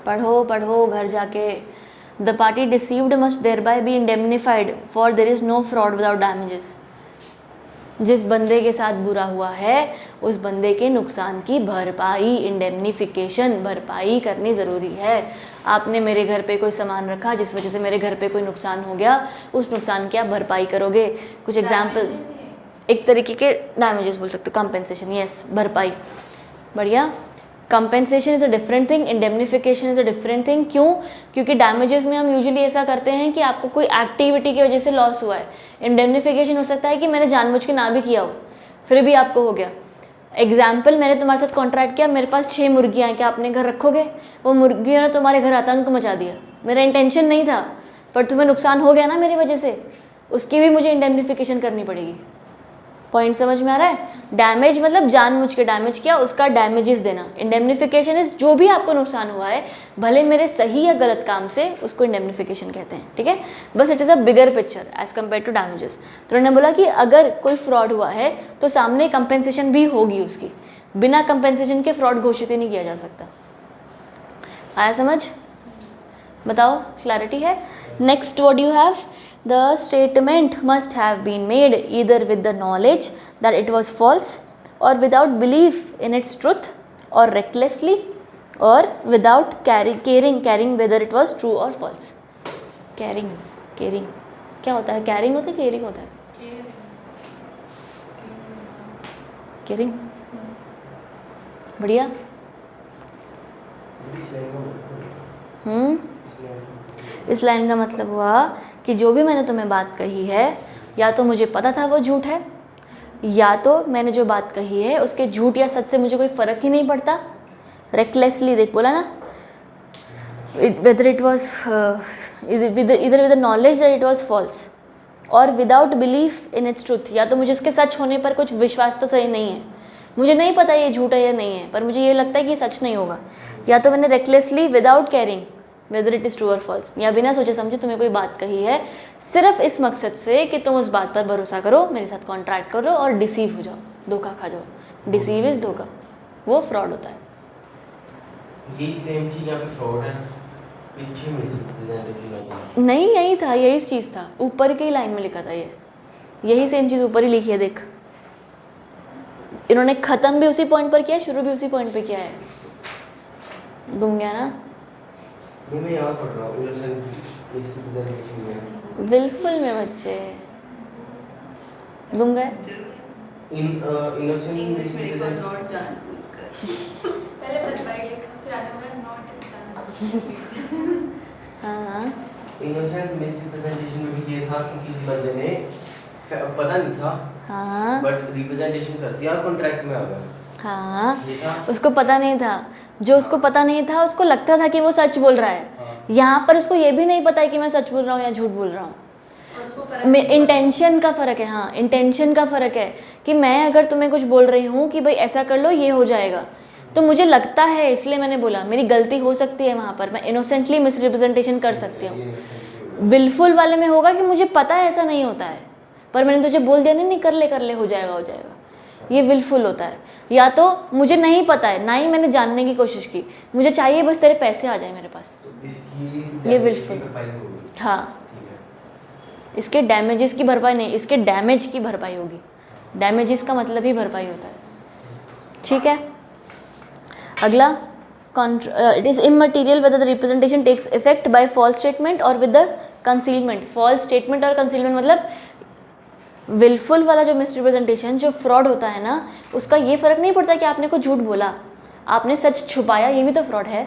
S1: पढ़ो पढ़ो घर जाके। The party deceived must thereby be indemnified for there is no fraud without damages. जिस बंदे के साथ बुरा हुआ है उस बंदे के नुकसान की भरपाई, इंडेमनिफिकेशन, भरपाई करनी ज़रूरी है। आपने मेरे घर पे कोई सामान रखा जिस वजह से मेरे घर पे कोई नुकसान हो गया, उस नुकसान की आप भरपाई करोगे। कुछ एग्जाम्पल, एक तरीके के डैमेजेस बोल सकते हो, कंपेंसेशन, यस, भरपाई। बढ़िया। Compensation is a different thing, indemnification is a different thing. क्यों? क्योंकि डैमेजेस में हम यूजुअली ऐसा करते हैं कि आपको कोई एक्टिविटी की वजह से लॉस हुआ है। इंडेमनिफिकेशन हो सकता है कि मैंने जानबूझ के ना भी किया हो फिर भी आपको हो गया। एग्जाम्पल, मैंने तुम्हारे साथ कॉन्ट्रैक्ट किया, मेरे पास 6 मुर्गियाँ हैं, क्या अपने घर रखोगे? वो मुर्गियों ने तुम्हारे घर आतंक मचा दिया, मेरा इंटेंशन नहीं था पर तुम्हें नुकसान हो गया ना मेरी वजह से, उसकी भी मुझे इंडेमनिफिकेशन करनी पड़ेगी। पॉइंट समझ में आ रहा है? डैमेज मतलब जानबूझ के डैमेज किया, उसका डैमेजेस देना। इंडेमनिफिकेशन इज जो भी आपको नुकसान हुआ है, भले मेरे सही या गलत काम से, उसको इंडेमनिफिकेशन कहते हैं, ठीक है। बस it is a bigger picture as compare to damages. तो उन्होंने बोला कि अगर कोई फ्रॉड हुआ है तो सामने कंपेंसेशन भी होगी उसकी, बिना कंपेंसेशन के फ्रॉड घोषित ही नहीं किया जा सकता। आया समझ? बताओ, क्लैरिटी है? Next what you have, the statement must have been made either with the knowledge that it was false or without belief in its truth or recklessly or without caring whether it was true or false. caring क्या होता है? caring होता है, caring होता है, caring। बढ़िया। इस line का मतलब हुआ कि जो भी मैंने तुम्हें बात कही है, या तो मुझे पता था वो झूठ है, या तो मैंने जो बात कही है उसके झूठ या सच से मुझे कोई फ़र्क ही नहीं पड़ता। रेकलेसली, देख बोला ना, वेदर इट वॉज इधर with the knowledge that it was false और without belief in its truth, या तो मुझे उसके सच होने पर कुछ विश्वास तो सही नहीं है, मुझे नहीं पता ये झूठ है या नहीं है, पर मुझे ये लगता है कि ये सच नहीं होगा। या तो मैंने recklessly without caring whether it is true और फॉल्स, या बिना सोचे समझे तुम्हें कोई बात कही है सिर्फ इस मकसद से कि तुम उस बात पर भरोसा करो, मेरे साथ कॉन्ट्रैक्ट करो और डिसीव हो जाओ, धोखा खा जाओ। डिसीव इज धोखा, वो फ्रॉड होता है।
S4: यही सेम चीज़ यहाँ पे फ्रॉड है, पीछे मिसरिप्रेजेंटेशन
S1: नहीं, यही था, यही चीज़ था, ऊपर की लाइन में लिखा था ये, यही सेम चीज़ ऊपर ही लिखी है, देख। इन्होंने ख़त्म भी उसी पॉइंट पर किया, शुरू भी उसी पॉइंट पर किया है। गुम गया ना?
S4: मैं यहाँ पढ़ रहा हूँ मिसरिप्रेजेंटेशन में,
S1: विलफुल में बच्चे गुम गए।
S4: इनोसेंट
S3: इंग्लिश में लिखो
S4: मिसरिप्रेजेंटेशन,
S3: नॉट जानबूझकर। पहले भरपाई लिखा, फिर आने वाला नॉट जानबूझकर।
S1: हाँ,
S4: इनोसेंट मिसरिप्रेजेंटेशन में भी ये था कि किसी बंदे ने पता नहीं था
S1: हाँ,
S4: बट रिप्रेजेंटेशन कर दिया और कॉन्ट्रैक्ट में आ गया।
S1: हाँ,
S4: ये था।
S1: उसको पता नहीं था, जो उसको पता नहीं था उसको लगता था कि वो सच बोल रहा है। यहाँ पर उसको ये भी नहीं पता है कि मैं सच बोल रहा हूँ या झूठ बोल रहा हूँ।
S3: और उसको फर्क
S1: में इंटेंशन का फ़र्क है। हाँ, इंटेंशन का फ़र्क है कि मैं अगर तुम्हें कुछ बोल रही हूँ कि भाई ऐसा कर लो ये हो जाएगा, तो मुझे लगता है इसलिए मैंने बोला, मेरी गलती हो सकती है वहाँ पर, मैं इनोसेंटली मिसरिप्रेजेंटेशन कर सकती हूँ। विलफुल वाले में होगा कि मुझे पता है ऐसा नहीं होता है, पर मैंने तुझे बोल दिया नहीं, नहीं कर ले हो जाएगा हो जाएगा, ये विलफुल होता है। या तो मुझे नहीं पता है, ना ही मैंने जानने की कोशिश की, मुझे चाहिए बस तेरे पैसे आ जाए मेरे पास,
S4: तो इसकी
S1: ये
S4: damage
S1: willful।
S4: की भरपाई होगी।
S1: हाँ,
S4: ठीक है।
S1: इसके डैमेजेस की भरपाई नहीं, इसके डैमेज की भरपाई होगी। डैमेजेस का मतलब ही भरपाई होता है, ठीक है। अगला, it is immaterial whether the representation takes effect by false statement और with the concealment. False statement और कंसीलमेंट मतलब विलफुल वाला जो मिसरिप्रेजेंटेशन, जो फ्रॉड होता है ना, उसका ये फ़र्क नहीं पड़ता कि आपने कुछ झूठ बोला, आपने सच छुपाया, ये भी तो फ्रॉड है।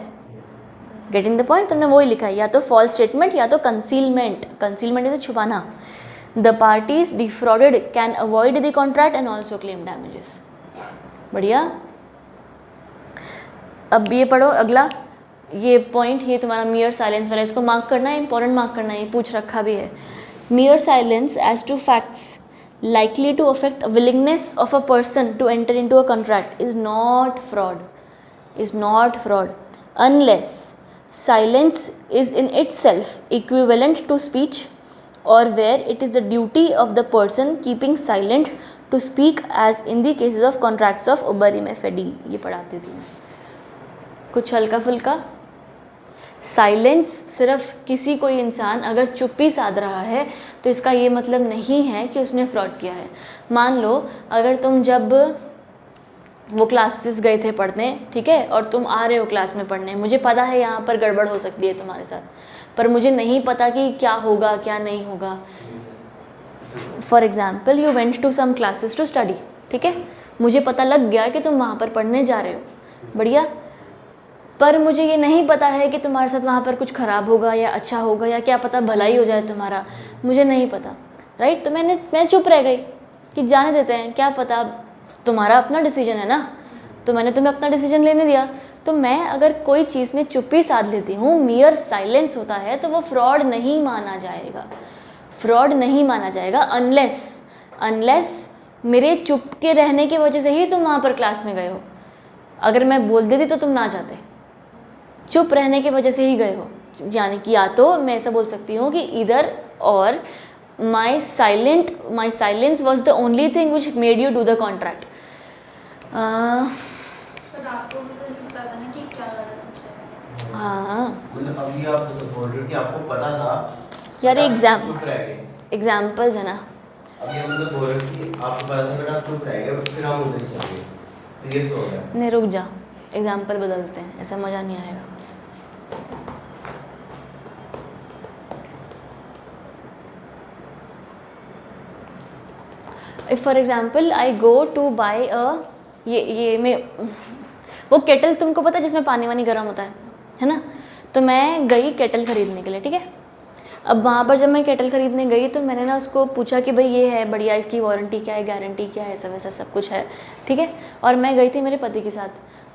S1: गेटिंग द पॉइंट, तुमने वही लिखा है, या तो फॉल्स स्टेटमेंट या तो कंसीलमेंट। कंसीलमेंट इसे छुपाना। The parties defrauded can avoid the contract and also claim damages. बढ़िया। अब ये पढ़ो अगला, ये पॉइंट, ये तुम्हारा मियर साइलेंस वाला, इसको मार्क करना है, इंपॉर्टेंट मार्क करना है, ये पूछ रखा भी है। Mere silence as to facts likely to affect a willingness of a person to enter into a contract is not fraud unless silence is in itself equivalent to speech or where it is the duty of the person keeping silent to speak as in the cases of contracts of ubari में फेडी, ये पढ़ाती थी मैं कुछ हल्का फुल्का। Silence, सिर्फ किसी कोई इंसान अगर चुप्पी साध रहा है तो इसका ये मतलब नहीं है कि उसने फ्रॉड किया है। मान लो अगर तुम जब वो क्लासेस गए थे पढ़ने, ठीक है, और तुम आ रहे हो क्लास में पढ़ने, मुझे पता है यहाँ पर गड़बड़ हो सकती है तुम्हारे साथ, पर मुझे नहीं पता कि क्या होगा क्या नहीं होगा। For example, you went to some classes to study, ठीक है, मुझे पता लग गया कि तुम वहाँ पर पढ़ने जा रहे हो, बढ़िया, पर मुझे ये नहीं पता है कि तुम्हारे साथ वहाँ पर कुछ ख़राब होगा या अच्छा होगा या क्या पता भलाई हो जाए तुम्हारा, मुझे नहीं पता, राइट। तो मैं चुप रह गई कि जाने देते हैं, क्या पता, तुम्हारा अपना डिसीजन है ना, तो मैंने तुम्हें अपना डिसीजन लेने दिया। तो मैं अगर कोई चीज़ में चुप्पी साध लेती हूँ, मियर साइलेंस होता है, तो वो फ्रॉड नहीं माना जाएगा, फ्रॉड नहीं माना जाएगा अनलेस मेरे चुप के रहने की वजह से ही तुम वहाँ पर क्लास में गए हो। अगर मैं बोल देती तो तुम ना जाते, चुप रहने की वजह से ही गए हो, यानी कि या तो मैं ऐसा बोल सकती हूँ कि इधर और my silence was the only thing which made you do the contract.
S3: पर आपको भी तो नहीं पता था ना कि क्या गलत है।
S1: हाँ
S4: मतलब अभी आप तो बोल रहे हो कि आपको पता था
S1: यार,
S4: आप
S1: एग्जाम
S4: चुप रह गए।
S1: एग्जाम्पल्स है ना।
S4: अब ये मतलब बोल रहे हो कि आपको पता था बट आप चुप रह गए, फिर हम उधर ही चल गए, तो ये तो हो गया।
S1: नहीं, रुक जा, एग्जाम्पल बदलते हैं, ऐसा मज़ा नहीं आएगा। If for example I go two by ये मैं वो केटल, तुमको पता है जिसमें पानी वानी गर्म होता है ना, तो मैं गई केटल ख़रीदने के लिए, ठीक है। अब वहाँ पर जब मैं केटल ख़रीदने गई तो मैंने ना उसको पूछा कि भाई ये है बढ़िया, इसकी वारंटी क्या है, गारंटी क्या है, ऐसा वैसा सब कुछ है, ठीक है। और मैं गई थी मेरे पति के साथ,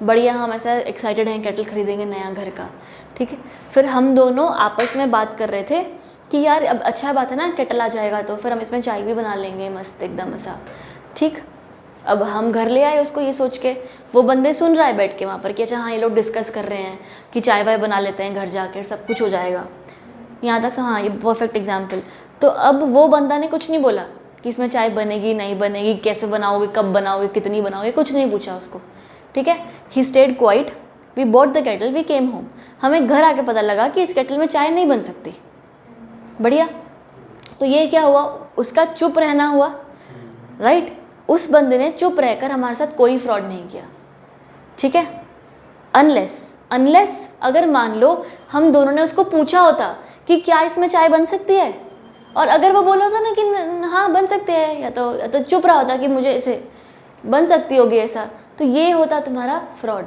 S1: बढ़िया, हम ऐसा एक्साइटेड हैं केटल ख़रीदेंगे नया घर का, ठीक है। फिर हम दोनों आपस में बात कर रहे थे कि यार अब अच्छा बात है ना, केटल आ जाएगा तो फिर हम इसमें चाय भी बना लेंगे मस्त एकदम ऐसा, ठीक। अब हम घर ले आए उसको ये सोच के, वो बंदे सुन रहा है बैठ के वहाँ पर कि अच्छा हाँ ये लोग डिस्कस कर रहे हैं कि चाय वाय बना लेते हैं घर जाकर, सब कुछ हो जाएगा, यहाँ तक। हाँ, ये परफेक्ट एग्जाम्पल। तो अब वो बंदा ने कुछ नहीं बोला कि इसमें चाय बनेगी नहीं बनेगी, कैसे बनाओगे, कब बनाओगे, कितनी बनाओगे, कुछ नहीं पूछा उसको, ठीक है। He stayed quiet, we bought the cattle, we came home. हमें घर आके पता लगा कि इस केटल में चाय नहीं बन सकती, बढ़िया। तो ये क्या हुआ, उसका चुप रहना हुआ, राइट। उस बंदे ने चुप रहकर हमारे साथ कोई फ्रॉड नहीं किया, ठीक है। अनलेस अगर मान लो हम दोनों ने उसको पूछा होता कि क्या इसमें चाय बन सकती है, और अगर वो बोला था ना कि हाँ बन सकते हैं, या तो चुप रहा होता कि मुझे इसे बन सकती होगी ऐसा, तो ये होता तुम्हारा फ्रॉड।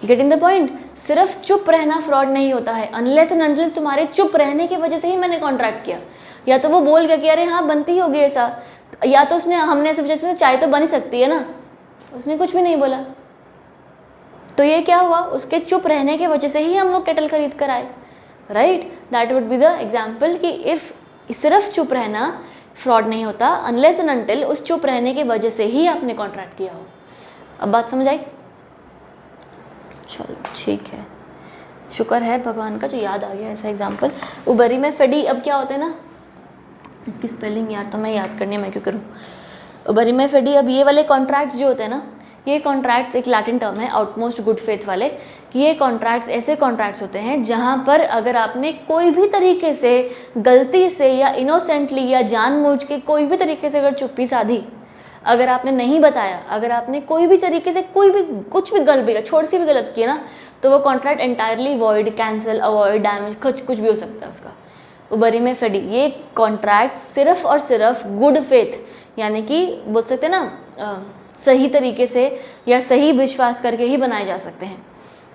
S1: Getting the point. सिर्फ चुप रहना फ्रॉड नहीं होता है, अनलेस एंड अनटिल तुम्हारे चुप रहने की वजह से ही मैंने कॉन्ट्रैक्ट किया। या तो वो बोल गया कि अरे हाँ बनती होगी ऐसा, या तो हमने ऐसे वजह से चाय तो बन ही सकती है ना, उसने कुछ भी नहीं बोला। तो ये क्या हुआ, उसके चुप रहने की वजह से ही हम वो केटल खरीद कर आए, right. That would be the example कि इफ़ सिर्फ चुप रहना फ्रॉड नहीं होता अनलेस एंड अनटिल उस चुप रहने की वजह से ही आपने कॉन्ट्रैक्ट किया हो। अब बात समझ आई? चलो ठीक है, शुक्र है भगवान का जो याद आ गया ऐसा एग्जाम्पल। उबरी में फेडी, अब क्या होता है ना, इसकी स्पेलिंग यार तो मैं याद करनी है, मैं क्यों करूँ। उबरी में फेडी, अब ये वाले कॉन्ट्रैक्ट्स जो होते हैं ना, ये कॉन्ट्रैक्ट्स एक लैटिन टर्म है आउटमोस्ट गुड फेथ वाले, कि ये कॉन्ट्रैक्ट्स ऐसे कॉन्ट्रैक्ट्स होते हैं जहाँ पर अगर आपने कोई भी तरीके से गलती से या इनोसेंटली या जानबूझ के कोई भी तरीके से अगर चुप्पी साधी, अगर आपने नहीं बताया, अगर आपने कोई भी तरीके से कोई भी कुछ भी गलत, छोटी सी भी गलत किया ना, तो वो contract entirely void, cancel, avoid, damage, कुछ भी हो सकता है उसका। उबरी में फेडी, ये कॉन्ट्रैक्ट सिर्फ और सिर्फ गुड फेथ यानी कि बोल सकते हैं ना सही तरीके से या सही विश्वास करके ही बनाए जा सकते हैं।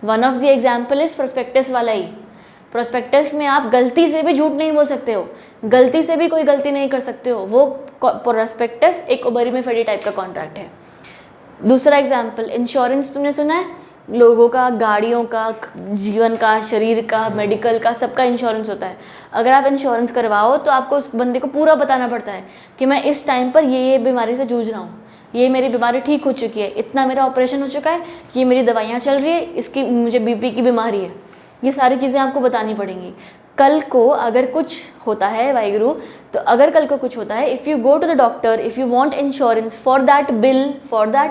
S1: One of the example is prospectus वाला ही। प्रोस्पेक्टस में आप गलती से भी झूठ नहीं बोल सकते हो, गलती से भी कोई गलती नहीं कर सकते हो। वो प्रोस्पेक्टस एक उबरी में फेडी टाइप का कॉन्ट्रैक्ट है। दूसरा एग्जाम्पल, इंश्योरेंस तुमने सुना है, लोगों का, गाड़ियों का, जीवन का, शरीर का, मेडिकल का, सबका इंश्योरेंस होता है। अगर आप इंश्योरेंस करवाओ तो आपको उस बंदे को पूरा बताना पड़ता है कि मैं इस टाइम पर ये बीमारी से जूझ रहा हूँ, ये मेरी बीमारी ठीक हो चुकी है, इतना मेरा ऑपरेशन हो चुका है, ये मेरी दवाइयाँ चल रही है, इसकी मुझे बीपी की बीमारी है, ये सारी चीज़ें आपको बतानी पड़ेंगी। कल को अगर कुछ होता है वाहिगुरु, तो अगर कल को कुछ होता है, if you go to the doctor, if you want insurance for that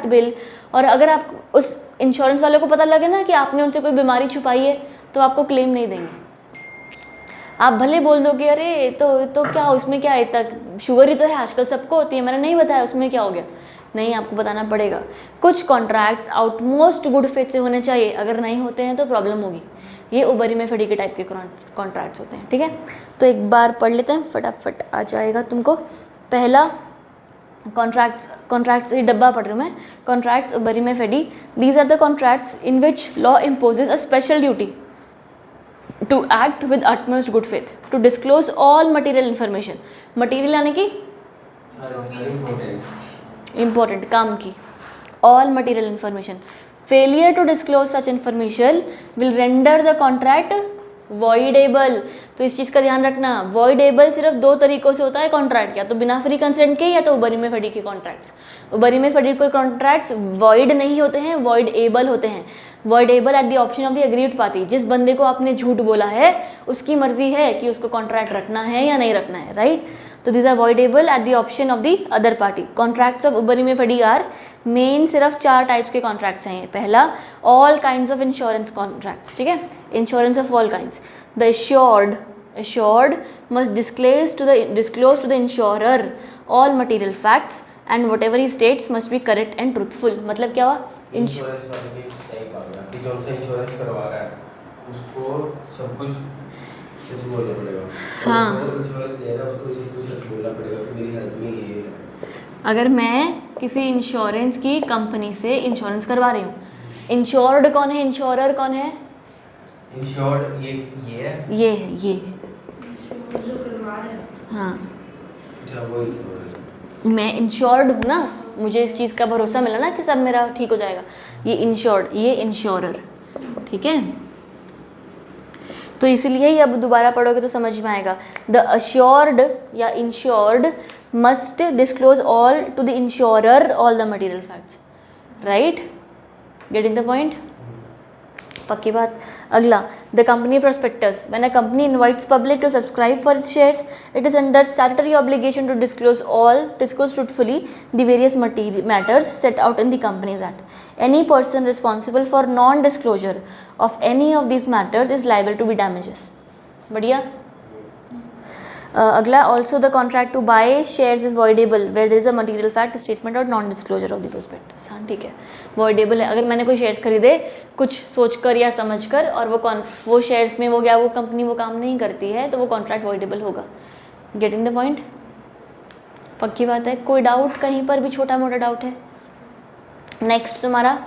S1: bill, और अगर आप उस इंश्योरेंस वाले को पता लगे ना कि आपने उनसे कोई बीमारी छुपाई है, तो आपको क्लेम नहीं देंगे। आप भले बोल दोगे अरे तो क्या उसमें क्या है, तक शुगर ही तो है आजकल सबको होती है, मैंने नहीं बताया उसमें क्या हो गया, नहीं, आपको बताना पड़ेगा। कुछ कॉन्ट्रैक्ट्स आउटमोस्ट गुड फेथ से होने चाहिए, अगर नहीं होते हैं तो प्रॉब्लम होगी। ये उबरी में फेडी के टाइप के कॉन्ट्रैक्ट्स होते हैं, ठीक है। तो एक बार पढ़ लेते हैं, फटाफट आ जाएगा तुमको। पहला कॉन्ट्रैक्ट्स ये डब्बा पढ़ रही हूँ मैं। कॉन्ट्रैक्ट्स उबरी में फेडी, these are the contracts in which law imposes a special duty to act with utmost good faith to disclose all material information. Material यानी कि इम्पोर्टेंट, काम की, all material information. Failure to disclose such information will render the contract voidable. तो इस चीज़ का ध्यान रखना, voidable सिर्फ दो तरीकों से होता है कॉन्ट्रैक्ट, या तो बिना फ्री कंसेंट के, या तो उबरी में फेडी के कॉन्ट्रैक्ट्स। उबरी में फेडी के कॉन्ट्रैक्ट्स वॉइड नहीं होते हैं, वॉइडेबल होते हैं। Voidable at the option of the agreed party. जिस बंदे को आपने झूठ बोला है उसकी मर्जी है कि उसको कॉन्ट्रैक्ट रखना है या नहीं रखना है, राइट। तो this are voidable at the option of the other party. Contracts of उबरी में फेडी आर मेन, सिर्फ 4 टाइप्स के कॉन्ट्रैक्ट्स हैं। पहला, all kinds of insurance contracts, ठीक है, insurance of all kinds. The assured must disclose to the insurer all material facts and whatever he states must be correct and truthful। मतलब क्या हुआ,
S4: insurance वाले की सही बात है कि कौन सा इंश्योरेंस करवा रहा है उसको सब कुछ सच बोलना पड़ेगा।
S1: हाँ,
S4: इंश्योरेंस ले रहा है उसको सब कुछ सच बोलना पड़ेगा कि मेरी हेल्थ में ये है।
S1: अगर मैं किसी इंश्योरेंस की कंपनी से इंश्योरेंस करवा रही हूँ, इंश्योर्ड कौन है, इंश्योरर कौन है?
S4: इंश्योर्ड ये है,
S1: ये है, ये है,
S3: जो करवा रहे हैं।
S1: हाँ,
S4: अच्छा वो इंश्योर्ड,
S1: मैं इंश्योर्ड हूँ ना, मुझे इस चीज़ का भरोसा मिला ना कि सब मेरा ठीक हो जाएगा। ये इंश्योर्ड, ये इंश्योरर, ठीक है। तो इसीलिए ही अब दोबारा पढ़ोगे तो समझ में आएगा। द अश्योर्ड या insured must disclose all to the insurer all the material facts, right, getting the point, पक्की बात। अगला, the company prospectus, when a company invites public to subscribe for its shares it is under statutory obligation to disclose truthfully the various matters set out in the companies act. Any person responsible for non disclosure of any of this matters is liable to B damages. बढ़िया। अगला, also the contract to buy shares is voidable where there is a material fact statement और non disclosure of the prospectus. हाँ ठीक है, voidable है। अगर मैंने कोई शेयर्स खरीदे कुछ सोचकर या समझकर और वो शेयर्स में वो गया, वो कंपनी वो काम नहीं करती है, तो वो कॉन्ट्रैक्ट वॉइडेबल होगा। गेटिंग द पॉइंट, पक्की बात है। कोई डाउट कहीं पर भी, छोटा मोटा डाउट है? नेक्स्ट तुम्हारा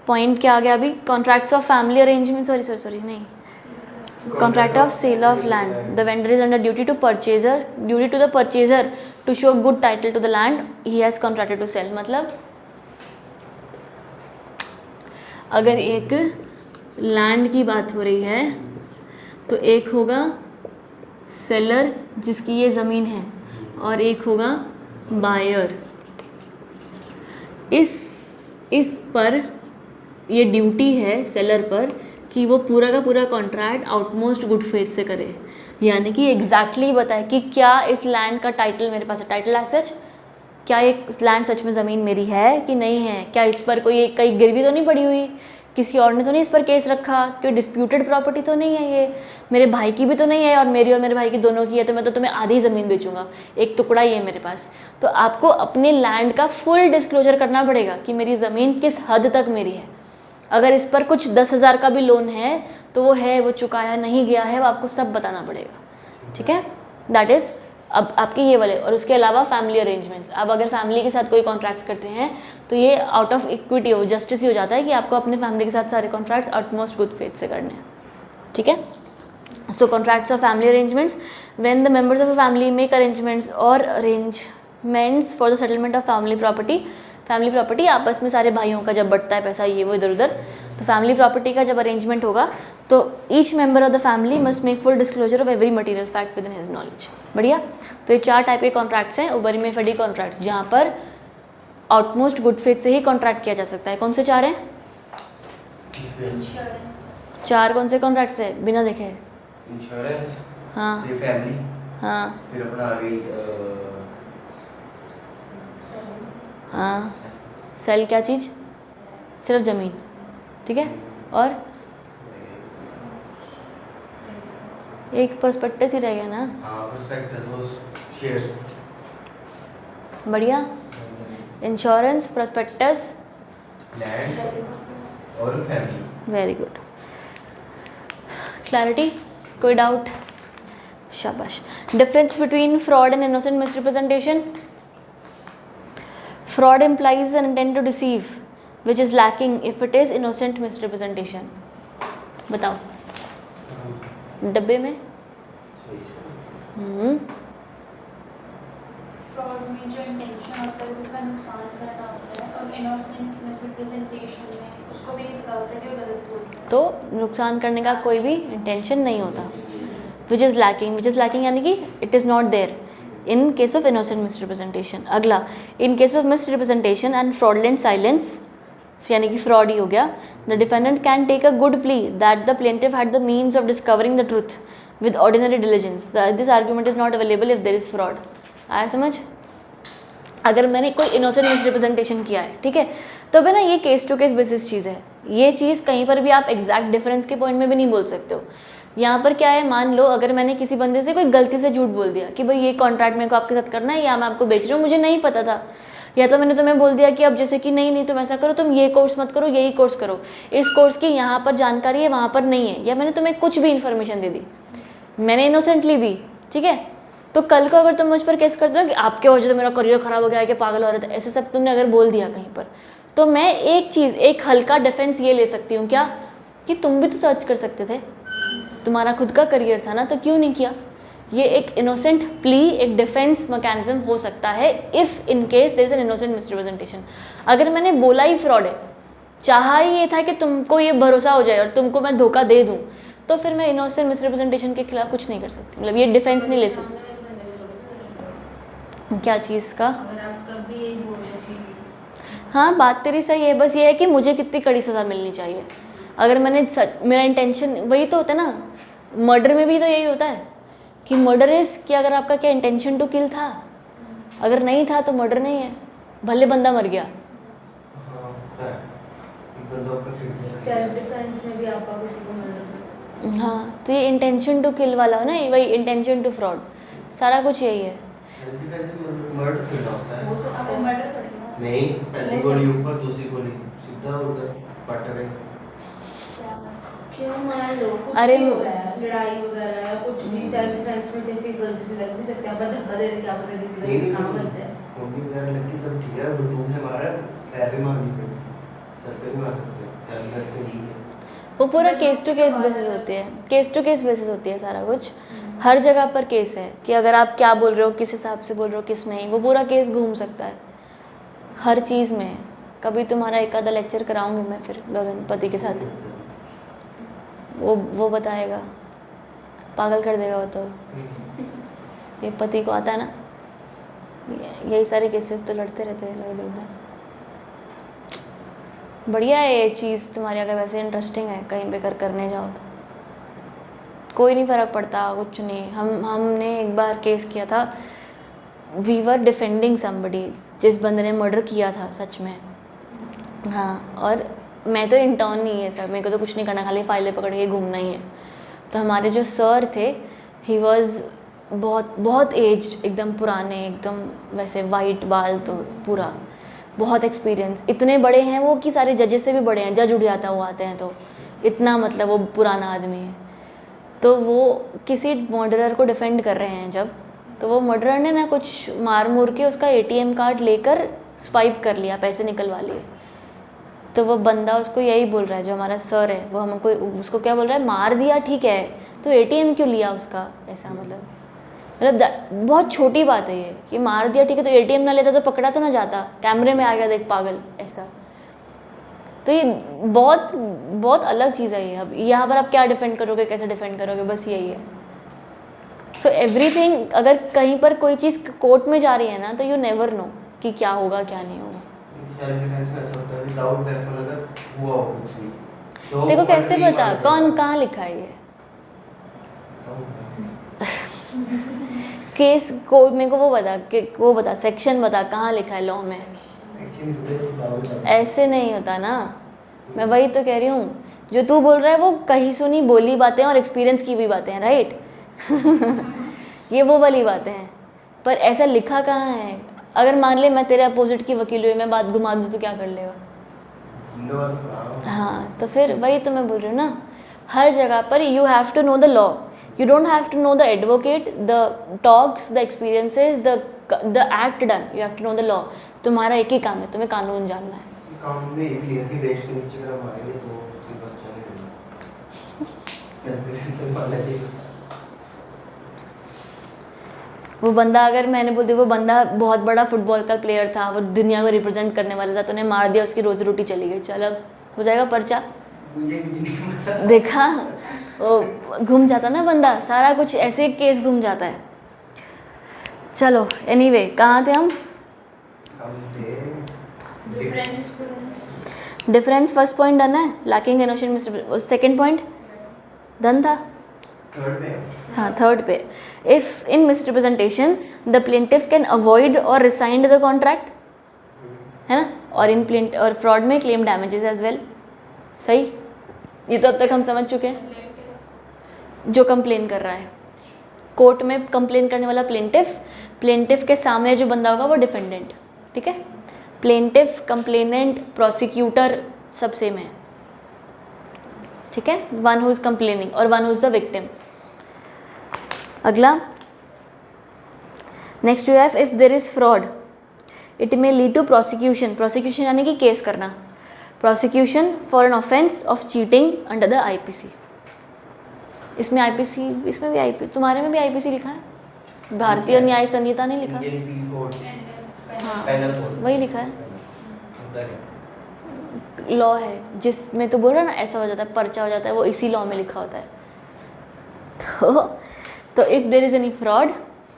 S1: पॉइंट क्या आ गया अभी? Contracts of family arrangement, sorry नहीं, contract of sale of land. The vendor is under duty to the purchaser to show good title to the land he has contracted to sell। मतलब अगर एक land की बात हो रही है तो एक होगा सेलर जिसकी ये ज़मीन है और एक होगा बायर। इस पर ये ड्यूटी है सेलर पर कि वो पूरा का पूरा कॉन्ट्रैक्ट आउटमोस्ट गुड फेथ से करे, यानी कि एग्जैक्टली बताए कि क्या इस लैंड का टाइटल मेरे पास है, टाइटल एज सच, क्या ये लैंड सच में ज़मीन मेरी है कि नहीं है, क्या इस पर कोई कहीं गिरवी तो नहीं पड़ी हुई, किसी और ने तो नहीं इस पर केस रखा, कोई डिस्प्यूटेड प्रॉपर्टी तो नहीं है, ये मेरे भाई की भी तो नहीं है और मेरी और मेरे भाई की दोनों की है, तो मैं तो तुम्हें आधी ज़मीन बेचूंगा, एक टुकड़ा ही है मेरे पास। तो आपको अपने लैंड का फुल डिस्क्लोजर करना पड़ेगा कि मेरी ज़मीन किस हद तक मेरी है। अगर इस पर कुछ 10,000 का भी लोन है तो वो है, वो चुकाया नहीं गया है, वो आपको सब बताना पड़ेगा, ठीक है। दैट इज़ अब आपके ये वाले। और उसके अलावा फैमिली अरेंजमेंट्स, अब अगर फैमिली के साथ कोई कॉन्ट्रैक्ट्स करते हैं तो ये आउट ऑफ इक्विटी हो, जस्टिस ही हो जाता है कि आपको अपने फैमिली के साथ सारे कॉन्ट्रैक्ट्स आउटमोस्ट गुड फेथ से करने हैं, ठीक है। So contracts of family arrangements, when the members of a family make arrangements और arrangements for the settlement of family property. Family property आपस में सारे भाइयों का जब बढ़ता है पैसा ये वो इधर उधर, तो फैमिली प्रॉपर्टी का जब अरेंजमेंट होगा तो each member of the family must make full disclosure of every material fact with in his knowledge. बढ़िया। तो ये 4 टाइप के कॉन्ट्रैक्ट्स हैं, उबरी में फडी कॉन्ट्रैक्ट्स, जहाँ पर आउटमोस्ट गुड फेथ से ही कॉन्ट्रैक्ट किया जा सकता है। कौन से 4 हैं?
S3: इंश्योरेंस।
S1: 4 कौन से कॉन्ट्रैक्ट्स है बिना देखे?
S4: इंश्योरेंस,
S1: हाँ
S4: फिर फैमिली,
S1: हाँ
S4: फिर अपना आ गई
S1: हाँ। सेल क्या चीज़? सिर्फ ज़मीन, ठीक है। और एक प्रोस्पेक्टस ही रह गया ना।
S4: हाँ प्रोस्पेक्टस, वो शेयर्स।
S1: बढ़िया। इंश्योरेंस, प्रोस्पेक्टस,
S4: लैंड और फैमिली।
S1: Very good. क्लैरिटी? कोई डाउट? शाबाश। Difference between fraud and innocent misrepresentation. Fraud implies an intent to deceive which is lacking if it is innocent misrepresentation। बताओ डब्बे में।
S3: फ्रॉड में जो इंटेंशन होता है उसका नुकसान करना होता है, और इनोसेंट मिसरिप्रेजेंटेशन में उसको भी नहीं पता होता कि वो गलत बोल रहा है।
S1: तो नुकसान करने का कोई भी इंटेंशन नहीं होता। विच इज़ लैकिंग यानी कि it is not there in case of innocent misrepresentation. अगला, in case of misrepresentation and fraudulent silence, यानी कि फ्रॉड ही हो गया, the defendant can take a good plea that the plaintiff had the means of discovering the truth with ordinary diligence. This argument is not available if there is fraud. आया समझ? अगर मैंने कोई इनोसेंट मिसरिप्रेजेंटेशन किया है, ठीक है, तो भी ना ये केस टू केस बेसिस चीज़ है। ये चीज़ कहीं पर भी आप एग्जैक्ट डिफरेंस के पॉइंट में भी नहीं बोल सकते हो। यहाँ पर क्या है, मान लो अगर मैंने किसी बंदे से कोई गलती से झूठ बोल दिया कि भाई ये कॉन्ट्रैक्ट मेरे को आपके साथ करना है या मैं आपको बेच रही हूँ, मुझे नहीं पता था, या तो मैंने तुम्हें बोल दिया कि अब जैसे कि नहीं तुम ऐसा करो, तुम ये कोर्स मत करो, यही कोर्स करो, इस कोर्स की यहाँ पर जानकारी है वहाँ पर नहीं है, या मैंने तुम्हें कुछ भी इन्फॉर्मेशन दे दी, मैंने इनोसेंटली दी, ठीक है। तो कल को अगर तुम मुझ पर केस करते हो कि आपके वजह से मेरा करियर खराब हो गया है कि पागल हो रहा था, ऐसे सब तुमने अगर बोल दिया कहीं पर, तो मैं एक चीज़, एक हल्का डिफेंस ये ले सकती हूँ क्या, कि तुम भी तो सर्च कर सकते थे, तुम्हारा खुद का करियर था ना, तो क्यों नहीं किया। ये एक इनोसेंट प्ली, एक डिफेंस मैकेनिज्म हो सकता है if in case there is an innocent misrepresentation. अगर मैंने बोला ही फ्रॉड है, चाहा ही ये था कि तुमको ये भरोसा हो जाए और तुमको मैं धोखा दे दूँ, तो फिर मैं इनोसेंट मिसरिप्रेजेंटेशन के खिलाफ कुछ नहीं कर सकती, मतलब ये डिफेंस नहीं ले सकती। क्या चीज़ का?
S5: अगर आप कभी यही बोल रहे हो कि
S1: हाँ बात तेरी सही है, बस ये है कि मुझे कितनी कड़ी सज़ा मिलनी चाहिए। अगर मैंने मेरा इंटेंशन वही तो होता है ना, मर्डर में भी तो यही होता है कि मर्डर इज़ कि अगर आपका क्या इंटेंशन टू किल था, अगर नहीं था तो मर्डर नहीं है, भले बंदा मर गया।
S5: सेल्फ डिफेंस में भी आप किसी को मर्डर कर सकते हो।
S1: हाँ, तो ये इंटेंशन टू किल वाला हो ना, वही इंटेंशन टू फ्रॉड, सारा कुछ यही है।
S4: मर्डर क्यों होता है?
S5: हो सकता
S3: आपको
S5: है।
S3: मर्डर थोड़ी ना।
S4: नहीं, पहली गोली ऊपर, दूसरी गोली सीधा उधर पट गई।
S5: क्यों मान लो कुछ
S1: अरे
S5: भी हो रहा है, लड़ाई वगैरह या कुछ भी, सेल्फ डिफेंस में किसी गलती से लग भी सकते हैं, आप धक्का दे दे क्या पता किसी का काम बच जाए।
S4: गोली वगैरह लगी तब ठीक है, वो दूर से मारा, पैर भी मार दी, सर पे भी मार सकते हैं, सेल्फ डिफेंस में नहीं है।
S1: वो पूरा केस टू केस बेसिस होती है, केस टू केस बेसिस होती है सारा कुछ, हर जगह पर केस है कि अगर आप क्या बोल रहे हो, किस हिसाब से बोल रहे हो, किस नहीं, वो पूरा केस घूम सकता है हर चीज़ में। कभी तुम्हारा एक आधा लेक्चर कराऊंगी मैं फिर गगनपति के साथ, वो बताएगा, पागल कर देगा वो तो। ये पति को आता है ना, यही सारे केसेस तो लड़ते रहते हैं इधर उधर। बढ़िया है ये चीज़ तुम्हारी, अगर वैसे इंटरेस्टिंग है कहीं पे करने जाओ तो कोई नहीं फ़र्क पड़ता, कुछ नहीं। हमने एक बार केस किया था, वी वर डिफेंडिंग समबडी, जिस बंदे ने मर्डर किया था सच में। हाँ, और मैं तो इंटर्न नहीं है सर, मेरे को तो कुछ नहीं करना, खाली फाइलें पकड़ के घूमना ही है। तो हमारे जो सर थे, ही वॉज बहुत एज्ड, एकदम पुराने, एकदम वैसे वाइट बाल, तो पूरा बहुत एक्सपीरियंस, इतने बड़े हैं वो कि सारे जजेस से भी बड़े हैं, जज उठ जाता है वो आते हैं तो, इतना मतलब वो पुराना आदमी है। तो वो किसी मर्डरर को डिफेंड कर रहे हैं जब, तो वो मर्डरर ने ना कुछ मार मुर के उसका ATM कार्ड लेकर स्वाइप कर लिया, पैसे निकलवा लिए। तो वो बंदा उसको यही बोल रहा है, जो हमारा सर है, वो हमको उसको क्या बोल रहा है, मार दिया ठीक है, तो ATM क्यों लिया उसका, ऐसा मतलब बहुत छोटी बात है ये कि मार दिया ठीक है, तो ATM ना लेता तो पकड़ा तो ना जाता, कैमरे में आ गया देख पागल, ऐसा। तो ये बहुत अलग चीज़ है ये। अब यहाँ पर आप क्या डिफेंड करोगे, कैसे डिफेंड करोगे, बस यही है। सो एवरीथिंग, अगर कहीं पर कोई चीज़ कोर्ट में जा रही है ना, तो यू नेवर नो कि क्या होगा क्या नहीं होगा।
S4: सेल्फ डिफेंस में ऐसा होता है, विदाउट वेपन अगर हुआ हो कुछ भी तो
S1: देखो कैसे
S4: मर्डर ही
S1: पता,
S4: माना
S1: कौन
S4: जाएगा।
S1: कहाँ लिखा है ये केस कोर्ट, मेरे को वो बता सेक्शन बता, कहाँ लिखा है लॉ में।
S4: Actually, this is about-
S1: ऐसे नहीं होता ना, मैं वही तो कह रही हूँ, जो तू बोल रहा है वो कहीं सुनी बोली बातें और एक्सपीरियंस की हुई बातें हैं, राइट। ये वो वाली बातें हैं, पर ऐसा लिखा कहाँ है। अगर मान ले मैं तेरे अपोजिट की वकील हुई, मैं बात घुमा दूँ तो क्या कर लेगा। हाँ, तो फिर वही तो मैं बोल रही हूँ ना, हर जगह पर you have to know the law, you don't have to know the advocate, the talks, the experiences, the act done, you have to know the law. तुम्हारा एक ही काम है, तुम्हें कानून जानना है।
S4: कानून में ये भी लिखा कि वेस्ट के नीचे अगर मारेंगे तो कोई बच्चा नहीं होगा। सेल्फ डिफेंस में मारना चाहिए।
S1: वो बंदा, अगर मैंने बोल दिया वो बंदा बहुत बड़ा फुटबॉल का प्लेयर था, वो दुनिया को रिप्रेजेंट करने वाला था, तो उन्हें मार दिया, उसकी रोजी रोटी चली गई, चल अब हो जाएगा पर्चा।
S4: मुझे कुछ नहीं पता।
S1: देखा, वो घूम जाता ना बंदा, सारा कुछ ऐसे केस घूम जाता है। चलो एनीवे, कहाँ थे हम डिफरेंस फर्स्ट पॉइंट डन है, lacking innocent mister, second point done था।
S4: थर्ड में
S1: हाँ, थर्ड पे, if in misrepresentation the plaintiff can avoid और रिसाइंड द कॉन्ट्रैक्ट, है ना, और इन प्लेंट और फ्रॉड में क्लेम डैमेजेस एज वेल। सही, ये तो अब तक हम समझ चुके हैं। जो कंप्लेन कर रहा है, कोर्ट में कंप्लेन करने वाला प्लेंटिफ के सामने जो बंदा होगा वो डिफेंडेंट, ठीक है। प्लेंटिफ, कंप्लेनेंट, प्रोसिक्यूटर सब सेम है, ठीक है। वन हु इज कंप्लेनिंग और one who is the victim. अगला, next you have, if there is fraud it may lead to prosecution, prosecution यानी कि केस करना, prosecution for an offence of cheating under the IPC। इसमें IPC, इसमें भी IPC, तुम्हारे में भी IPC लिखा है, भारतीय न्याय संहिता नहीं लिखा।
S4: इंडियन पीनल कोड,
S1: हाँ,
S4: पेनल कोड
S1: वही लिखा है,
S4: होता है।
S1: लॉ है जिसमें तो बोल रहा ना ऐसा हो जाता है, पर्चा हो जाता है, वो इसी लॉ में लिखा होता है। तो if there is any fraud,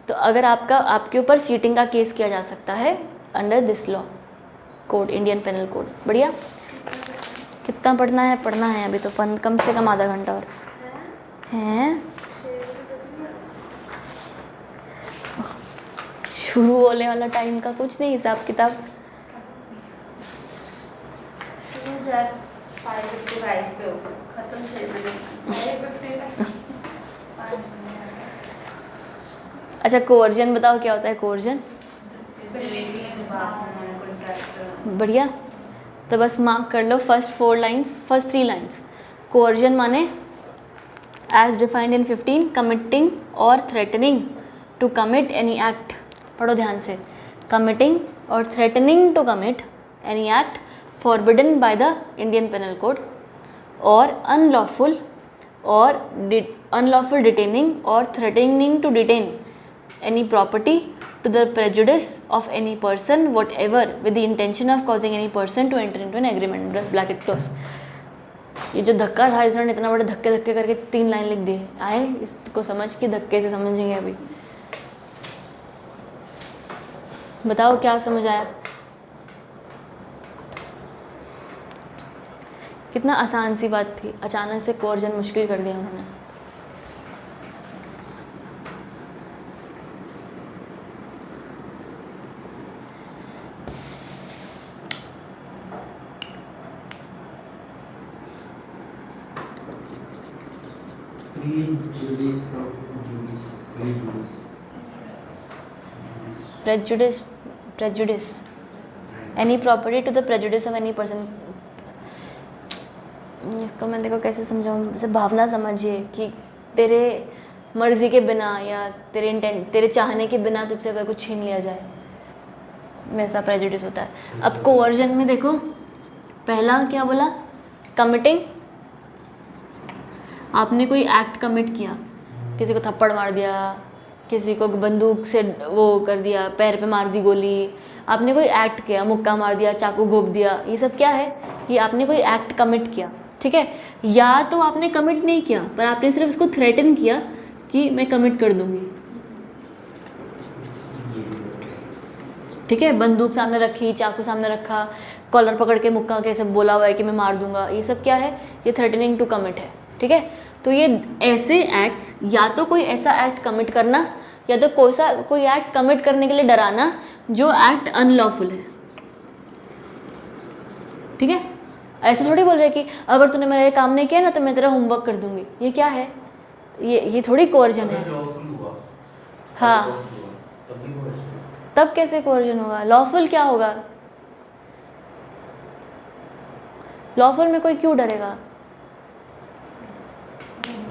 S1: तो अगर आपके ऊपर चीटिंग का केस किया जा सकता है under this law code, Indian penal code. बढ़िया, कितना पढ़ना है अभी तो कम से कम आधा घंटा और है। शुरू होने वाला टाइम का कुछ नहीं हिसाब किताब।
S5: शुरू जाए 5:55 पे हो, खत्म 6 बजे।
S1: अच्छा, कोवर्जन बताओ क्या होता है कोवर्जन। बढ़िया, तो बस मार्क कर लो फर्स्ट 3 लाइन्स। कोवर्जन माने एज डिफाइंड इन 15, कमिटिंग और threatening to commit any act. पढ़ो ध्यान से, कमिटिंग और threatening to commit any act forbidden by the Indian penal code, और अनलॉफुल डिटेनिंग और threatening to detain any property to the prejudice of any person whatever with the intention of causing any person to enter into an agreement, best bracket close. ये जो धक्का था इसने इतना बड़े धक्के धक्के करके 3 लाइन लिख दिए, आए इसको समझ के धक्के से समझेंगे अभी। बताओ क्या समझ आया? कितना आसान सी बात थी, अचानक से कोर्जन मुश्किल कर दिया उन्होंने। prejudice any property to the prejudice of any person। इसको मैं देखो कैसे समझाऊँ, जैसे भावना समझिए कि तेरे मर्जी के बिना या तेरे चाहने के बिना तुझसे अगर कुछ छीन लिया जाए, वैसा प्रेजुडिस होता है। अब कोवर्जन में देखो पहला क्या बोला, कमिटिंग, आपने कोई एक्ट कमिट किया, किसी को थप्पड़ मार दिया, किसी को बंदूक से वो कर दिया, पैर पे मार दी गोली, आपने कोई एक्ट किया, मुक्का मार दिया, चाकू घोंप दिया, ये सब क्या है, ये आपने कोई एक्ट कमिट किया, ठीक है। या तो आपने कमिट नहीं किया पर आपने सिर्फ इसको थ्रेटन किया कि मैं कमिट कर दूंगी, ठीक है। बंदूक सामने रखी, चाकू सामने रखा, कॉलर पकड़ के मुक्का कैसे बोला हुआ है कि मैं मार दूंगा, ये सब क्या है, ये थ्रेटनिंग टू कमिट है, ठीक है। तो ये ऐसे एक्ट्स, या तो कोई ऐसा एक्ट कमिट करना या तो कोई एक्ट कमिट करने के लिए डराना जो एक्ट अनलॉफुल है, ठीक है। ऐसे थोड़ी बोल रहे कि अगर तूने मेरा ये काम नहीं किया ना तो मैं तेरा होमवर्क कर दूंगी, ये क्या है, ये थोड़ी कोर्जन है। हाँ, तब कैसे कोर्जन होगा, लॉफुल क्या होगा, लॉफुल में कोई क्यों डरेगा।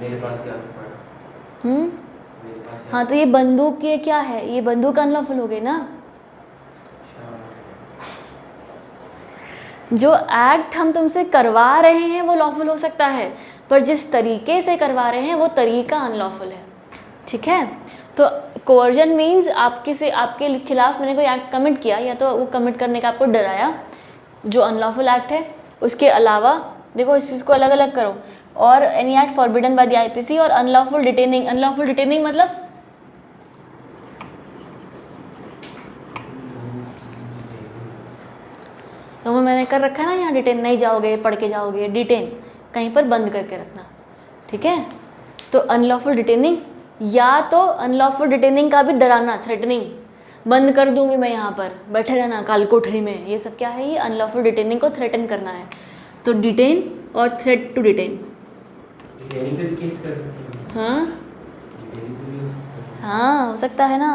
S4: मेरे पास क्या
S1: हाँ, तो ये बंदूक ये क्या है, ये बंदूक अनलॉफुल हो गई ना। जो एक्ट हम तुमसे करवा रहे हैं वो लॉफुल हो सकता है, पर जिस तरीके से करवा रहे हैं वो तरीका अनलॉफुल है, ठीक है। तो कोवर्जन मीन्स आपके खिलाफ मैंने कोई एक्ट कमिट किया, या तो वो कमिट करने का आपको डराया जो अनलॉफुल एक्ट है, उसके अलावा देखो इस चीज़ को अलग अलग करो, और any act forbidden by the IPC, और अनलॉफुल डिटेनिंग। अनलॉफुल डिटेनिंग मतलब तो मैंने कर रखा है ना यहाँ, डिटेन नहीं जाओगे, पढ़ के जाओगे, डिटेन कहीं पर बंद करके रखना, ठीक है। तो अनलॉफुल डिटेनिंग, या तो अनलॉफुल डिटेनिंग का भी डराना, थ्रेटनिंग, बंद कर दूंगी मैं यहाँ पर, बैठे रहना काल कोठरी में, ये सब क्या है, ये अनलॉफुल डिटेनिंग को थ्रेटन करना है। तो डिटेन और थ्रेट टू डिटेन। हाँ हो सकता है ना,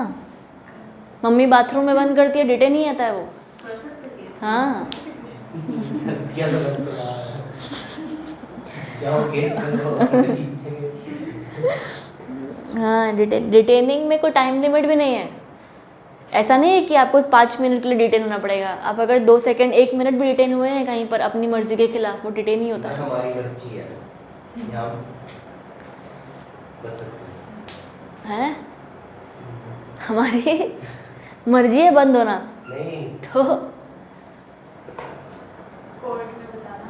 S1: मम्मी बाथरूम में बंद करती है, डिटेन ही आता है वो। हाँ हाँ, डिटेनिंग में कोई टाइम लिमिट भी नहीं है। ऐसा नहीं है कि आपको 5 मिनट के लिए डिटेन होना पड़ेगा, आप अगर 2 सेकंड 1 मिनट भी डिटेन हुए हैं कहीं पर अपनी मर्जी के खिलाफ, वो डिटेन ही होता है।
S4: हमारी मर्जी है, बस
S1: हैं, हमारी मर्जी है बंद होना,
S4: नहीं
S1: तो
S3: कोर्ट में बताना।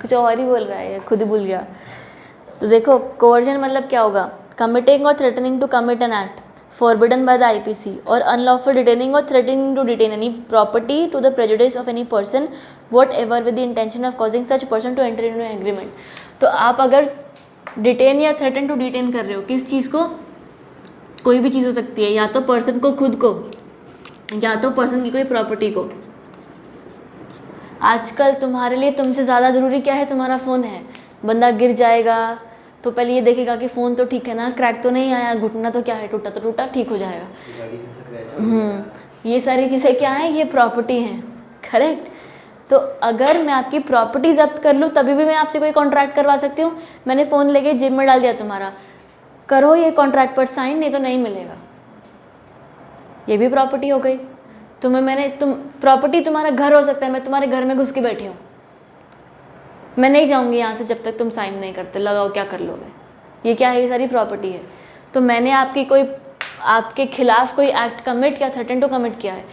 S1: कुछ और ही बोल रहा है, खुद ही भूल गया। तो देखो कोवर्जन मतलब क्या होगा, कमिटिंग और threatening to commit an act forbidden by the IPC, or unlawful detaining or threatening to detain any property to the prejudice of any person whatever with the intention of causing such person to enter into an agreement। तो आप अगर detain या threaten to detain कर रहे हो, किस चीज़ को, कोई भी चीज़ हो सकती है, या तो पर्सन को खुद को, या तो पर्सन की कोई प्रॉपर्टी को। आजकल तुम्हारे लिए तुमसे ज़्यादा ज़रूरी क्या है, तुम्हारा फ़ोन है। बंदा गिर जाएगा तो पहले ये देखेगा कि फ़ोन तो ठीक है ना, क्रैक तो नहीं आया, घुटना तो क्या है, टूटा तो टूटा, ठीक हो जाएगा। ये सारी चीज़ें क्या हैं, ये प्रॉपर्टी हैं, करेक्ट। तो अगर मैं आपकी प्रॉपर्टी जब्त कर लूँ तभी भी मैं आपसे कोई कॉन्ट्रैक्ट करवा सकती हूँ। मैंने फ़ोन लेके जेब में डाल दिया तुम्हारा, करो ये कॉन्ट्रैक्ट पर साइन, नहीं तो नहीं मिलेगा, ये भी प्रॉपर्टी हो गई। प्रॉपर्टी तुम्हारा घर हो सकता है, मैं तुम्हारे घर में घुस के बैठी हूँ, मैं नहीं जाऊँगी यहाँ से जब तक तुम साइन नहीं करते, लगाओ क्या कर लोगे, ये क्या है, ये सारी प्रॉपर्टी है। तो मैंने आपकी कोई आपके खिलाफ कोई एक्ट कमिट किया, थ्रेटन टू कमिट किया है,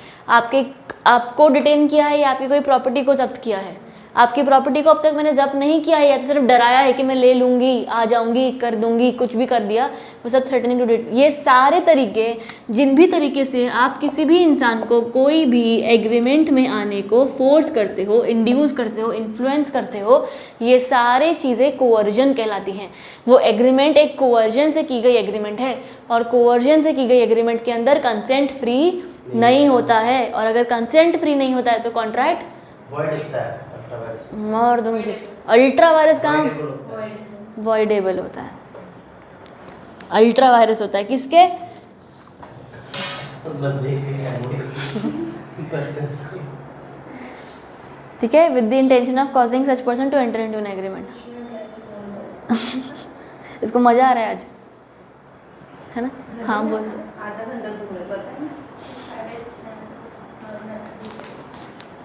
S1: आपको डिटेन किया है या आपकी कोई प्रॉपर्टी को जब्त किया है, आपकी प्रॉपर्टी को अब तक मैंने जब्त नहीं किया है या तो सिर्फ डराया है कि मैं ले लूँगी, आ जाऊँगी, कर दूँगी, कुछ भी कर दिया, वो सब थ्रेटनिंग टू डिटेन। ये सारे तरीके, जिन भी तरीके से आप किसी भी इंसान को कोई भी एग्रीमेंट में आने को फोर्स करते हो, इंड्यूस करते हो, इन्फ्लुएंस करते हो, ये सारे चीज़ें कोवर्जन कहलाती हैं। वो एग्रीमेंट एक कोवर्जन से की गई एग्रीमेंट है और कोवर्जन से की गई एग्रीमेंट के अंदर कंसेंट फ्री नहीं होता है, और अगर कंसेंट फ्री नहीं होता है तो कॉन्ट्रैक्ट
S2: वॉइड होता है, अल्ट्रावायरस
S1: मार दूंगी। अल्ट्रा वायरस कहाँ
S2: होता है।
S1: वॉइडेबल होता है, अल्ट्रा वायरस होता है किसके?
S4: बंदे
S1: ठीक है, with the intention of causing such person to enter into an agreement. इसको मजा आ रहा है आज, है ना? हाँ बोल दो।
S5: आधा घंटा घूम रहे, पता है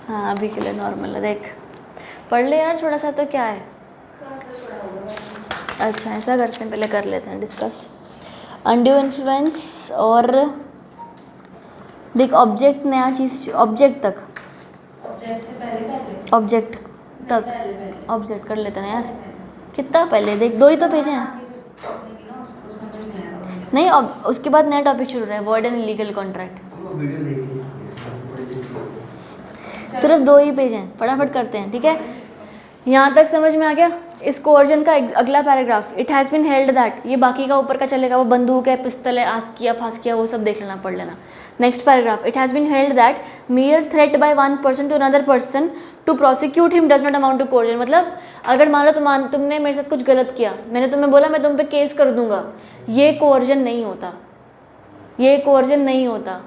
S1: हाँ अभी के लिए नॉर्मल है, देख पढ़ ले यार थोड़ा सा, तो क्या है। अच्छा ऐसा करते हैं, पहले कर लेते हैं डिस्कस अनड्यू इन्फ्लुएंस। और देख ऑब्जेक्ट, नया चीज़, ऑब्जेक्ट तक,
S5: ऑब्जेक्ट से पहले
S1: ऑब्जेक्ट तक
S5: पहले
S1: ऑब्जेक्ट कर लेते हैं यार। कितना पहले, देख 2 ही तो पेज हैं। नहीं उसके बाद नया टॉपिक शुरू रहा है, वर्ड एंड इलीगल कॉन्ट्रैक्ट।
S2: वो वीडियो देखिए,
S1: सिर्फ 2 ही पेज हैं, फटाफट करते हैं, ठीक है। यहाँ तक समझ में आ गया। इस कोवर्जन का अगला paragraph, it has been held that, ये बाकी का ऊपर का चलेगा, वो बंदूक है, पिस्तल है, आस्किया फास्किया, वो सब देख लेना, पढ़ लेना। Next paragraph, it has been held that mere threat by one person to another person to prosecute him does not amount to coercion. मतलब अगर मान लो तुमने मेरे साथ कुछ गलत किया, मैंने तुम्हें बोला मैं तुम पे केस कर दूंगा, ये कोवर्जन नहीं होता, ये कोवर्जन नहीं होता,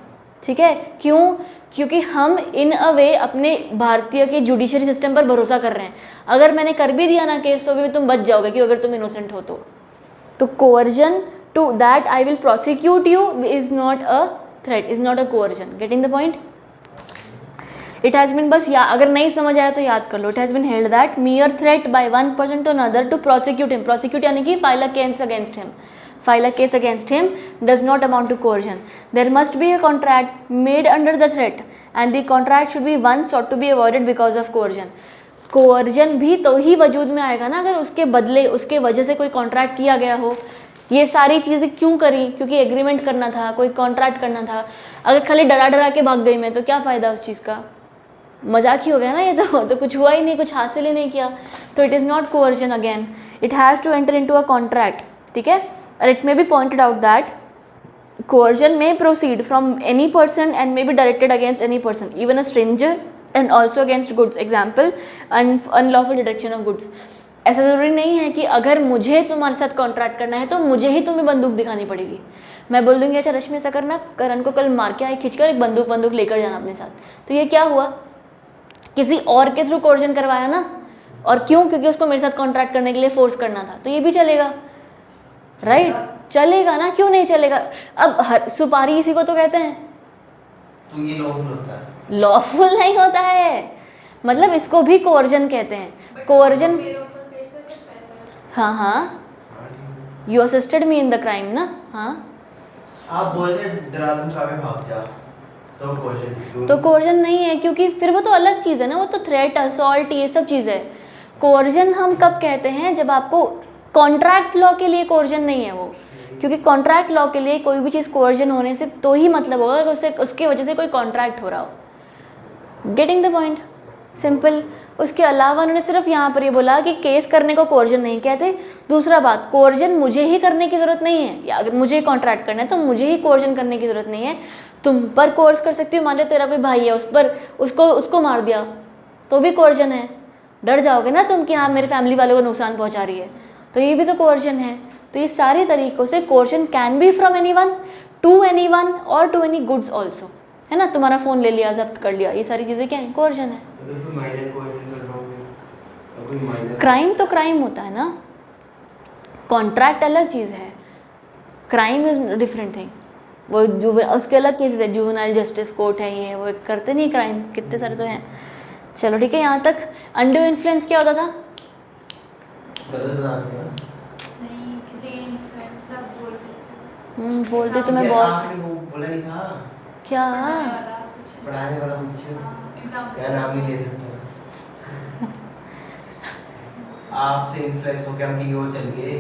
S1: ठीक है। क्यों? क्योंकि हम इन अ वे अपने भारतीय के जुडिशरी सिस्टम पर भरोसा कर रहे हैं। अगर मैंने कर भी दिया ना केस तो भी तुम बच जाओगे, क्यों? अगर तुम इनोसेंट हो तो coercion to that I will prosecute you is not a threat, is not a coercion. Getting the point? It has been, बस या अगर नहीं समझ आया तो याद कर लो। It has been held that mere threat by one person to another to prosecute him, prosecute यानी कि file a case against him, file a case against him does not amount to coercion. There must be a contract made under the threat and the contract should be one sought to be avoided because of coercion. Coercion भी तो ही वजूद में आएगा ना अगर उसके बदले, उसके वजह से कोई कॉन्ट्रैक्ट किया गया हो। ये सारी चीज़ें क्यों करी? क्योंकि एग्रीमेंट करना था, कोई कॉन्ट्रैक्ट करना था। अगर खाली डरा डरा के भाग गई मैं तो क्या फ़ायदा उस चीज़ का? मजाक ही हो गया ना ये तो कुछ हुआ ही नहीं, कुछ हासिल ही नहीं किया। तो it is not coercion again, it has to enter into a contract, ठीक है। और it may be pointed out that coercion may proceed from any person and may be directed against any person, even a stranger, and also against goods. Example, unlawful detection of goods. ऐसा ज़रूरी नहीं है कि अगर मुझे तुम्हारे साथ contract करना है तो मुझे ही तुम्हें बंदूक दिखानी पड़ेगी। मैं बोल दूंगी अच्छा रश्मि ऐसा करना, करण को कल मार के आए, खींचकर एक बंदूक लेकर जाना अपने साथ। तो ये क्या हुआ? किसी और के थ्रू कोर्जन करवाया ना। और क्यों? क्योंकि उसको मेरे साथ कॉन्ट्रैक्ट करने के लिए फोर्स करना था। तो ये भी चलेगा, राइट? चलेगा ना, क्यों नहीं चलेगा? अब सुपारी इसी को तो कहते हैं।
S4: तो ये लॉफुल होता है?
S1: लॉफुल नहीं होता है, मतलब इसको भी कोवर्जन कहते हैं। कोवर्जन,
S3: मेरे ऊपर केस हो सकता है।
S1: हाँ हाँ, you assisted me in the crime ना। हाँ
S4: आप बोलते डरा तुम काफी भाग जा तो कोर्जन,
S1: तो कोवर्जन नहीं है, क्योंकि फिर वो तो अलग चीज़ है ना, वो तो थ्रेट, असॉल्ट, ये सब चीज़ है। कोवर्जन हम कब कहते हैं? जब आपको कॉन्ट्रैक्ट लॉ के लिए कोवर्जन नहीं है वो, क्योंकि कॉन्ट्रैक्ट लॉ के लिए कोई भी चीज़ कोवर्जन होने से तो ही मतलब होगा अगर उससे, उसके वजह से कोई कॉन्ट्रैक्ट हो रहा हो। Getting the point? सिंपल। उसके अलावा उन्होंने सिर्फ यहाँ पर ये बोला कि केस करने को कोवर्जन नहीं कहते। दूसरा बात, कोवर्जन मुझे ही करने की ज़रूरत नहीं है, या अगर मुझे कॉन्ट्रैक्ट करना है तो मुझे ही कोवर्जन करने की ज़रूरत नहीं है। तुम पर कोर्स कर सकती हो, मान लो तेरा कोई भाई है, उस पर उसको मार दिया तो भी कोवर्जन है। डर जाओगे ना तुम कि हाँ मेरे फैमिली वालों को नुकसान पहुँचा रही है, तो ये भी तो कोवर्जन है। तो ये सारे तरीक़ों से coercion can be from anyone, to anyone और टू एनी गुड्स ऑल्सो, है ना। तुम्हारा फ़ोन ले लिया, जब्त कर लिया, ये सारी चीज़ें क्या है? कोवर्जन है।
S2: अगर कोई माइनर कोवर्जन कर रहा हो, कोई माइनर
S1: क्राइम तो क्राइम होता है ना, कॉन्ट्रैक्ट अलग चीज़ है, क्राइम इज़ डिफरेंट थिंग। वो उसके अलग केसेस है, जुवेनाइल जस्टिस कोर्ट है, ये वो करते नहीं क्राइम, कितने सारे तो हैं। चलो ठीक है, यहाँ तक। अनड्यू इन्फ्लुएंस क्या होता था?
S4: गलत बता रहे हो।
S3: नहीं, किसी इन्फ्लुएंस आप बोल रहे थे।
S1: बोलती तो मैं
S4: ये
S1: बहुत
S4: आपने वो बोला नहीं था
S1: क्या
S4: पढ़ाने वाला कुछ
S3: एग्जाम
S4: क्या नाम नहीं ले सकता आपसे इन्फ्लुएंस होकर हम कहीं और चल गए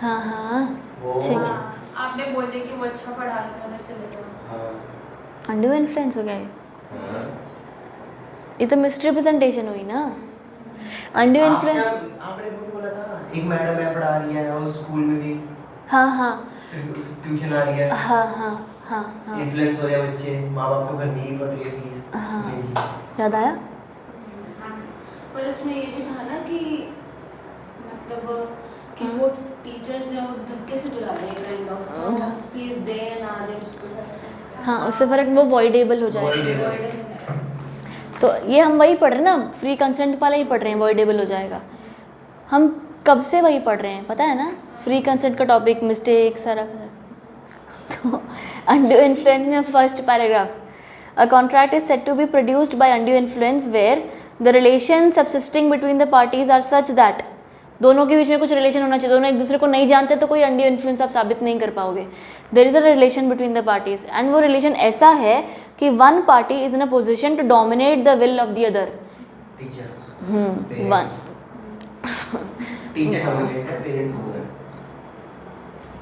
S1: हाँ हाँ
S4: वो
S1: ठीक है।
S3: आपने बोल दिया कि वो अच्छा पढ़ाते हैं उधर चले जाओ।
S4: हाँ
S1: अंडू इन्फ्लुएंस हो गया ये?
S4: हाँ
S1: ये तो मिसरिप्रेजेंटेशन हुई ना। अंडू
S4: आपसे
S1: इन्फ्लुएंस
S4: आपने वो बोला था एक मैडम है पढ़ा रही है और स्कूल में भी
S1: हाँ हाँ
S4: फिर ट्यूशन आ रही है
S1: हाँ हाँ हाँ हाँ
S4: इन्फ्लुएंस हो रहे हैं बच्चे माँ बाप को भरनी ही पड़ रही है फीस
S1: हाँ। याद आया?
S5: हाँ, पर उसमें ये भी था ना कि मतलब कि वो टीचर्स जो है वो धक्के से बुला रहे हैं काइंड ऑफ, तो फीस दे या ना दे उसको
S1: हाँ उससे फर्क वो वॉइडेबल हो जाएगा।
S4: Voidable।
S1: तो ये हम वही पढ़ रहे हैं ना, फ्री कंसेंट वाला ही पढ़ रहे हैं, वॉइडेबल हो जाएगा। हम कब से वही पढ़ रहे हैं पता है ना, फ्री कंसेंट का टॉपिक, मिस्टेक सारा। तो अनड्यू इन्फ्लुएंस में first paragraph, a contract is said to be produced by undue influence where the relation subsisting between the parties are such that, दोनों के बीच में कुछ रिलेशन होना चाहिए, दोनों एक दूसरे को नहीं जानते तो कोई अनड्यू इन्फ्लुएंस आप साबित नहीं कर पाओगे। There is a relation between the parties and वो रिलेशन ऐसा है कि one party is in a position to dominate the will of the other.
S4: Teacher
S1: one
S4: teacher dominate है, पेरेंट वो है,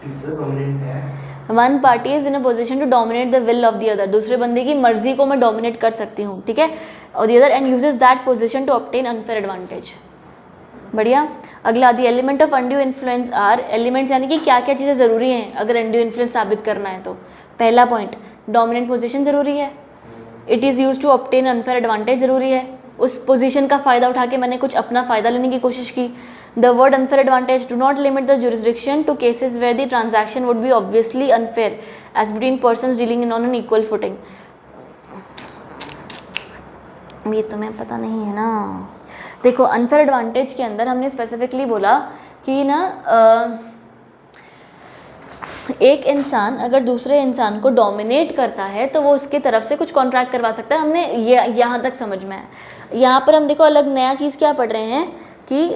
S4: टीचर डोमिनेट है।
S1: One party is in a position to dominate the will of the other, दूसरे बंदे की मर्जी को मैं डोमिनेट कर सकती हूँ, ठीक है, और the other end uses that position to obtain unfair advantage. बढ़िया। अगला, the element of undue influence are, elements यानी कि क्या क्या चीज़ें ज़रूरी हैं अगर अनड्यू इन्फ्लुएंस साबित करना है तो। पहला पॉइंट, डोमिनेंट पोजीशन ज़रूरी है, it is use to obtain unfair advantage ज़रूरी है, उस पोजीशन का फ़ायदा उठा के मैंने कुछ अपना फ़ायदा लेने की कोशिश की। The word unfair advantage do not limit the jurisdiction to cases where the transaction would be obviously unfair as between persons dealing in on an equal footing. ये तुम्हें पता नहीं है ना। देखो अनफेयर एडवांटेज के अंदर हमने स्पेसिफिकली बोला कि ना एक इंसान अगर दूसरे इंसान को डोमिनेट करता है तो वो उसके तरफ से कुछ कॉन्ट्रैक्ट करवा सकता है। हमने ये यहाँ तक समझ में है। यहाँ पर हम देखो अलग नया चीज़ क्या पढ़ रहे हैं कि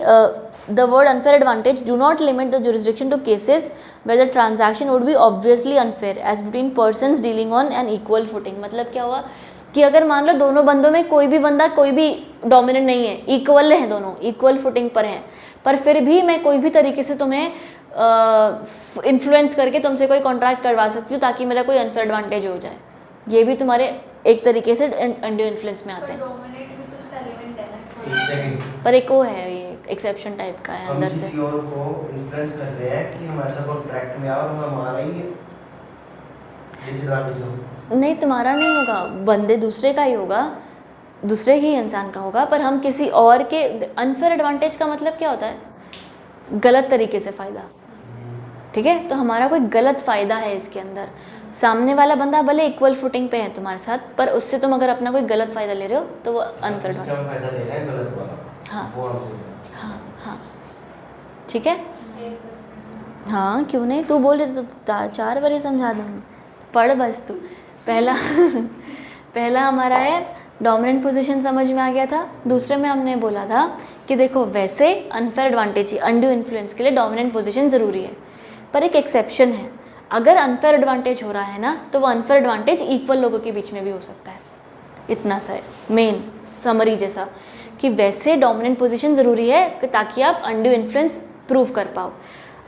S1: the word unfair advantage do not limit the jurisdiction to cases where the transaction would be obviously unfair as between persons dealing on an equal footing. मतलब क्या हुआ कि अगर मान लो दोनों बंदों में कोई भी बंदा कोई भी डोमिनेंट नहीं है, इक्वल हैं, दोनों इक्वल फुटिंग पर हैं, पर फिर भी मैं कोई भी तरीके से तुम्हें इन्फ्लुएंस करके तुमसे कोई कॉन्ट्रैक्ट करवा सकती हूँ ताकि मेरा कोई अनफेयर एडवांटेज हो जाए। ये भी तुम्हारे एक तरीके से अनड्यू इन्फ्लुएंस में आते हैं।
S3: डोमिनेट भी तो उसका एलिमेंट है ना।
S4: एक सेकंड,
S1: पर एक वो है, ये एक्सेप्शन टाइप का है
S4: हम
S1: अंदर
S4: किसी
S1: से।
S4: और को इन्फ्लुएंस कर रहे हैं कि हमारे साथ कॉन्ट्रैक्ट में आओ और हमारा ही डिसएडवांटेज हो।
S1: नहीं तुम्हारा नहीं होगा, बंदे दूसरे का ही होगा, दूसरे ही इंसान का होगा, पर हम किसी और के। अनफेयर एडवांटेज का मतलब क्या होता है? गलत तरीके से फ़ायदा, ठीक है। तो हमारा कोई गलत फ़ायदा है इसके अंदर, सामने वाला बंदा भले इक्वल फुटिंग पे है तुम्हारे साथ, पर उससे तुम अगर अपना कोई गलत फ़ायदा ले रहे हो तो वो अनफेयर
S4: उससे हम फायदा ले रहे हैं गलत वाला।
S1: हाँ।
S4: वो हमसे
S1: हाँ हाँ ठीक है। हाँ क्यों नहीं, तू बोल रही तो 4 बार ही समझा दूँगी, पढ़ बस तू। पहला पहला हमारा है डोमिनेंट पोजीशन, समझ में आ गया था। दूसरे में हमने बोला था कि देखो वैसे अनफेयर एडवांटेज, अनड्यू इन्फ्लुएंस के लिए डोमिनेंट पोजीशन ज़रूरी है, पर एक एक्सेप्शन है। अगर अनफेयर एडवांटेज हो रहा है ना तो वो अनफेयर एडवांटेज इक्वल लोगों के बीच में भी हो सकता है। इतना सा है मेन समरी जैसा, कि वैसे डोमिनेंट पोजीशन ज़रूरी है ताकि आप अनड्यू इन्फ्लुएंस प्रूव कर पाओ।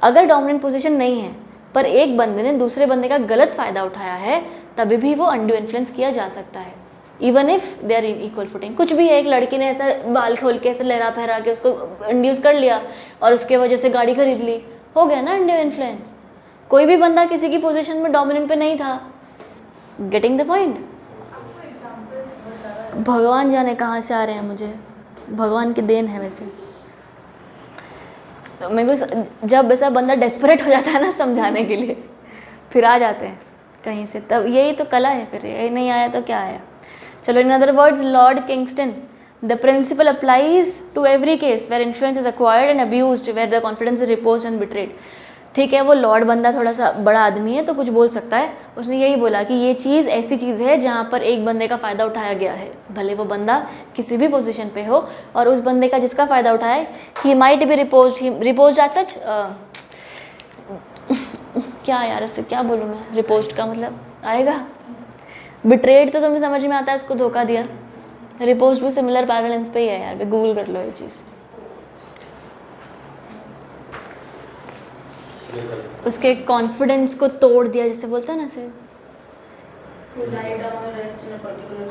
S1: अगर डोमिनेंट पोजीशन नहीं है पर एक बंदे ने दूसरे बंदे का गलत फ़ायदा उठाया है, तभी भी वो अनड्यू इन्फ्लुएंस किया जा सकता है, even if they are in equal footing. कुछ भी है, एक लड़की ने ऐसा बाल खोल के ऐसे लहरा फहरा के उसको इंड्यूस कर लिया और उसके वजह से गाड़ी खरीद ली, हो गया ना अनड्यू इन्फ्लुएंस। कोई भी बंदा किसी की पोजीशन में डोमिनेंट पे नहीं था। Getting the point?
S3: आपको एग्जांपल्स बहुत ज़्यादा
S1: भगवान जाने कहाँ से आ रहे हैं, मुझे भगवान की देन है वैसे। तो मेरे को जब ऐसा बंदा डेस्परेट हो जाता है ना समझाने के लिए, फिर आ जाते हैं कहीं से, तब यही तो कला है। फिर यही नहीं आया तो क्या आया। चलो, in other words Lord Kingston, the principle applies to every case where influence is acquired and abused where the confidence is reposed and betrayed. ठीक है, वो लॉर्ड बंदा थोड़ा सा बड़ा आदमी है तो कुछ बोल सकता है। उसने यही बोला कि ये चीज़ ऐसी चीज़ है जहाँ पर एक बंदे का फ़ायदा उठाया गया है, भले वो बंदा किसी भी पोजीशन पे हो, और उस बंदे का जिसका फ़ायदा उठाए, he might be reposed as such, क्या यार इससे क्या बोलूँ मैं, रिपोस्ट का मतलब आएगा। बिट्रेड तो तुम्हें समझ में आता है, उसको धोखा दिया। रिपोस्ट भी सिमिलर पैरेलल्स पे ही है यार, गूगल कर लो ये चीज़। उसके कॉन्फिडेंस को तोड़ दिया, जैसे बोलते हैं ना ऐसे,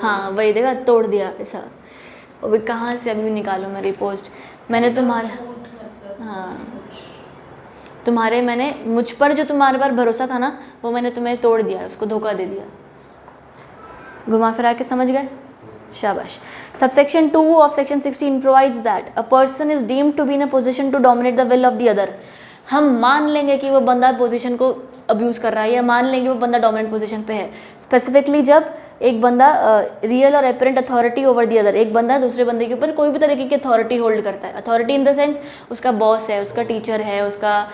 S1: हाँ वही देखा, तोड़ दिया ऐसा। और भी कहाँ से अभी निकालूँ मैं रिपोस्ट, मैंने तुम्हारा, हाँ तुम्हारे, मैंने मुझ पर जो तुम्हारे पर भरोसा था ना, वो मैंने तुम्हें तोड़ दिया, उसको धोखा दे दिया। घुमा फिरा के समझ गए, शाबाश। Subsection 2 of section 16 provides that a person is deemed to be in a position to dominate the will of the other. हम मान लेंगे कि वो बंदा पोजीशन को अब्यूज़ कर रहा है, या मान लेंगे वो बंदा डोमिनेंट पोजीशन पे है। स्पेसिफिकली जब एक बंदा रियल और apparent authority over the other, एक बंदा दूसरे बंदे के ऊपर कोई भी तरीके की अथॉरिटी होल्ड करता है। अथॉरिटी इन द सेंस उसका बॉस है, उसका टीचर है, उसका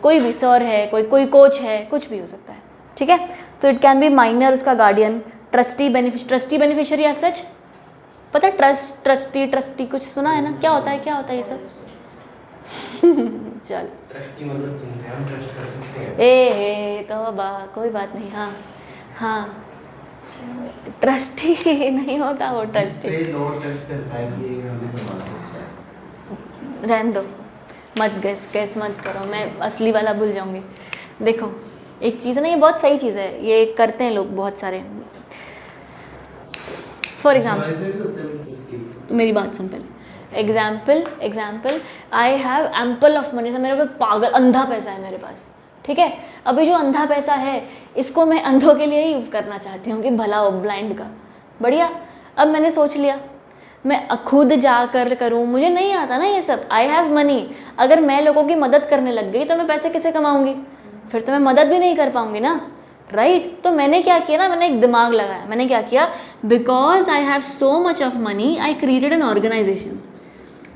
S1: कोई भी सर है, कोई कोच है, कुछ भी हो सकता है, ठीक है। तो इट कैन बी माइनर, उसका guardian, trustee beneficiary as such. पता है ट्रस्टी कुछ सुना है ना, क्या होता है ये सब? चल
S4: ट्रस्टी मतलब तुम हम ट्रस्ट कर सकते हैं।
S1: ए तो कोई बात नहीं, हाँ हाँ ट्रस्टी नहीं होता वो, ट्रस्टी
S4: ट्रस्ट करता है कि ये हमें संभाल सकता है।
S1: रहने दो, मत गैस मत करो, मैं असली वाला भूल जाऊंगी। देखो एक चीज़ है ना, ये बहुत सही चीज़ है, ये करते हैं लोग बहुत सारे। फॉर एग्जाम्पल, मेरी बात सुन पहले। Example I have ample of money, मेरे पास पागल अंधा पैसा है मेरे पास, ठीक है। अभी जो अंधा पैसा है इसको मैं अंधों के लिए ही यूज़ करना चाहती हूँ कि भला हो, ब्लाइंड का, बढ़िया। अब मैंने सोच लिया मैं खुद जाकर करूँ, मुझे नहीं आता ना ये सब। आई हैव मनी, अगर मैं लोगों की मदद करने लग गई तो मैं पैसे कैसे कमाऊँगी? फिर तो मैं मदद भी नहीं कर पाऊँगी ना, राइट। तो मैंने क्या किया ना, मैंने एक दिमाग लगाया। मैंने क्या किया, because I have so much of money I created an organisation,